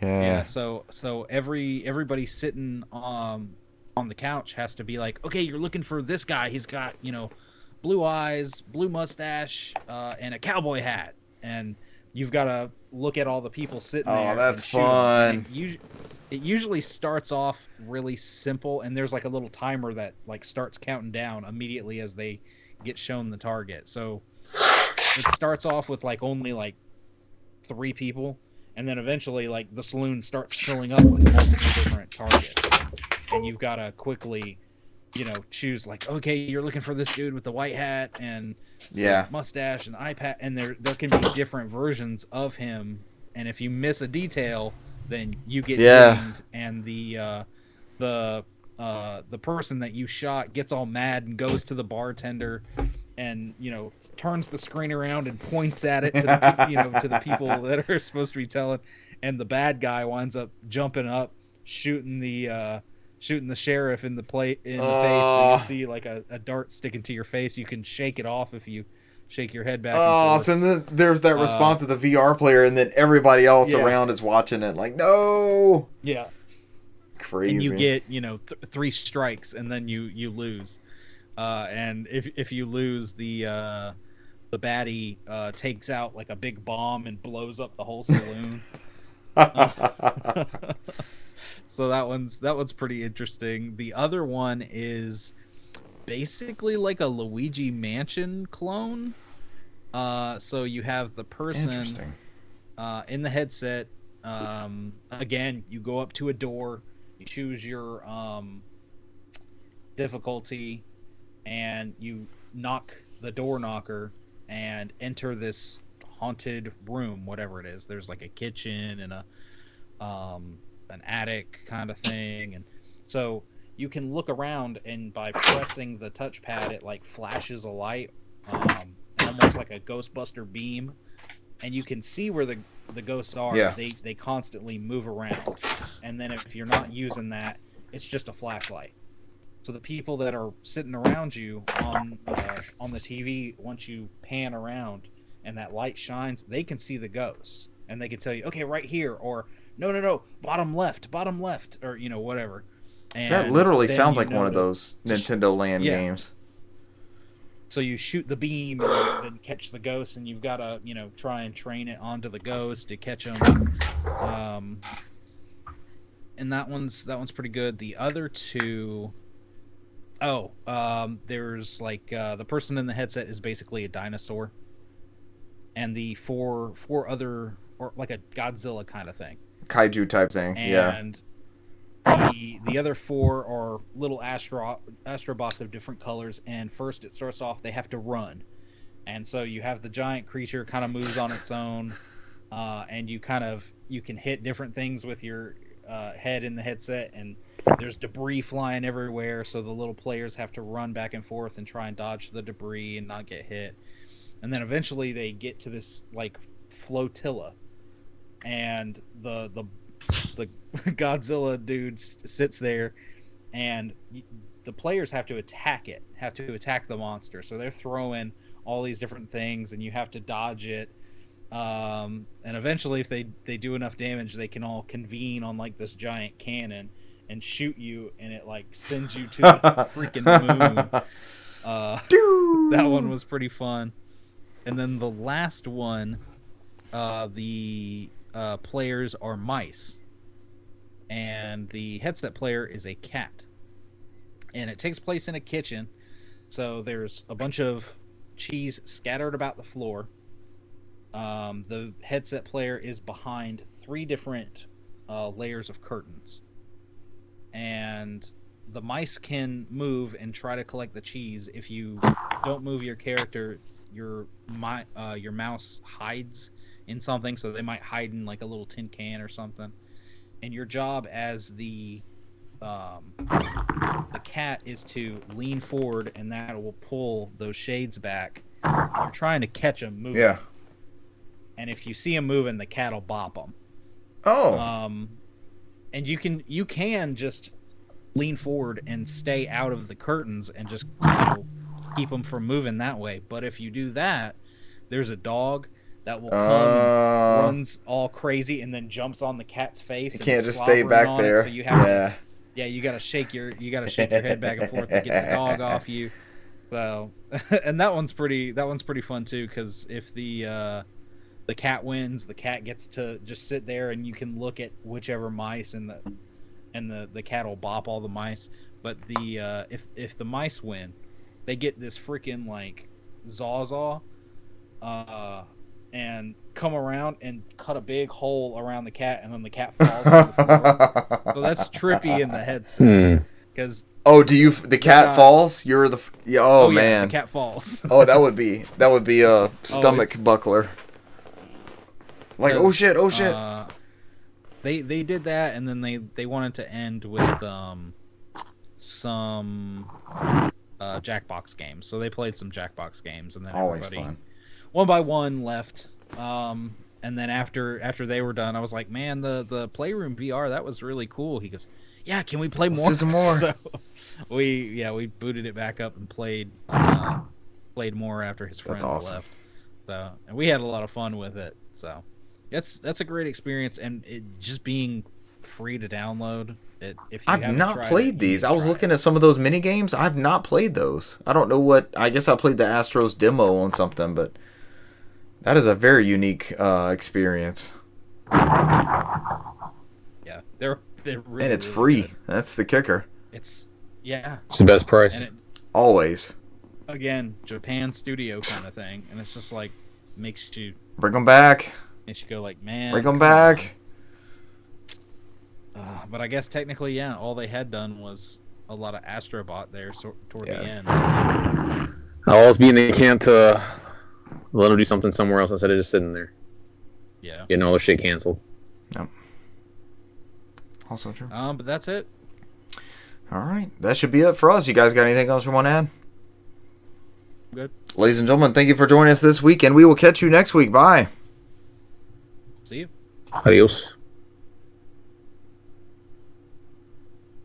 yeah, Yeah. so everybody sitting on the couch has to be like, okay, you're looking for this guy. He's got, blue eyes, blue mustache, and a cowboy hat. And you've got to look at all the people sitting there. Oh, that's and shoot 'em. fun. And it usually starts off really simple, and there's like a little timer that like starts counting down immediately as they get shown the target. So it starts off with like only like 3 people, and then eventually like the saloon starts filling up with multiple different targets, and you've got to quickly choose like, okay, you're looking for this dude with the white hat and mustache and eye patch, and there can be different versions of him, and if you miss a detail, then you get dinged, and the person that you shot gets all mad and goes to the bartender and turns the screen around and points at it to the to the people that are supposed to be telling, and the bad guy winds up jumping up, shooting the sheriff in the face, so you see like a dart sticking to your face. You can shake it off if you shake your head back and forth. So then there's that response of the VR player, and then everybody else around is watching it like, no. Yeah. Crazy. And you get 3 strikes, and then you lose. And if you lose, the baddie takes out like a big bomb and blows up the whole saloon. So that one's pretty interesting. The other one is basically like a Luigi Mansion clone. So you have the person in the headset. Again, you go up to a door, you choose your difficulty, and you knock the door knocker and enter this haunted room, whatever it is. There's like a kitchen and an attic kind of thing, and so you can look around, and by pressing the touchpad, it like flashes a light, almost like a Ghostbuster beam, and you can see where the ghosts are. Yeah. They constantly move around, and then if you're not using that, it's just a flashlight. So the people that are sitting around you on the TV, once you pan around and that light shines, they can see the ghosts, and they can tell you, okay, right here, or no, bottom left, or whatever. And that literally then sounds like one of those Nintendo Land games. So you shoot the beam and then catch the ghost, and you've got to try and train it onto the ghost to catch them. And that one's pretty good. The other two, there's like the person in the headset is basically a dinosaur, and the four other, or like a Godzilla kind of thing, kaiju type thing. and the other 4 are little astrobots of different colors. And first it starts off, they have to run, and so you have the giant creature kind of moves on its own, and you can hit different things with your head in the headset, and there's debris flying everywhere, so the little players have to run back and forth and try and dodge the debris and not get hit. And then eventually they get to this like flotilla, and the Godzilla dude sits there, and the players have to attack the monster. So they're throwing all these different things, and you have to dodge it. And eventually, if they do enough damage, they can all convene on like this giant cannon and shoot you, and it like sends you to the freaking moon. That one was pretty fun. And then the last one, the players are mice. And the headset player is a cat. And it takes place in a kitchen. So there's a bunch of cheese scattered about the floor. The headset player is behind 3 different layers of curtains. And the mice can move and try to collect the cheese. If you don't move your character, your mouse hides in something. So they might hide in like a little tin can or something. And your job as the cat is to lean forward, and that will pull those shades back. You're trying to catch them moving. Yeah. And if you see them moving, the cat will bop them. Oh. And you can just lean forward and stay out of the curtains and just keep them from moving that way. But if you do that, there's a dog that will come and runs all crazy and then jumps on the cat's face. You and can't just stay back there. So you have you gotta shake your head back and forth to get the dog off you. So, and that one's pretty fun too, because if the cat wins, the cat gets to just sit there and you can look at whichever mice, and the cat will bop all the mice. But the if the mice win, they get this freaking like Zawzaw and come around and cut a big hole around the cat, and then the cat falls to the floor. So that's trippy in the headset. Because the cat falls? You're the man. Yeah, the cat falls. Oh, that would be a stomach buckler. Like, oh shit. They did that, and then they wanted to end with some Jackbox games. So they played some Jackbox games, and then always everybody fun. One by one left. And then after they were done, I was like, man, the Playroom VR, that was really cool. He goes, yeah, can we play more? Let's do some more. So we booted it back up and played more after his friends left. So, and we had a lot of fun with it. So that's a great experience, and it just being free to download. I've not played these. I was looking at some of those mini games. I've not played those. I don't know what. I guess I played the Astros demo on something, but that is a very unique experience. Yeah, they're really, and it's really free. good. That's the kicker. It's the best price. Always. Again, Japan studio kind of thing, and it's just like makes you bring them back. Makes you go like, man, bring them back. But I guess technically, all they had done was a lot of Astrobot there toward the end. I'll always be in the camp to let them do something somewhere else instead of just sitting there. Yeah. Getting all their shit canceled. Yep. Also true. But that's it. All right. That should be it for us. You guys got anything else you want to add? Good. Ladies and gentlemen, thank you for joining us this week, and we will catch you next week. Bye. See you. Adios.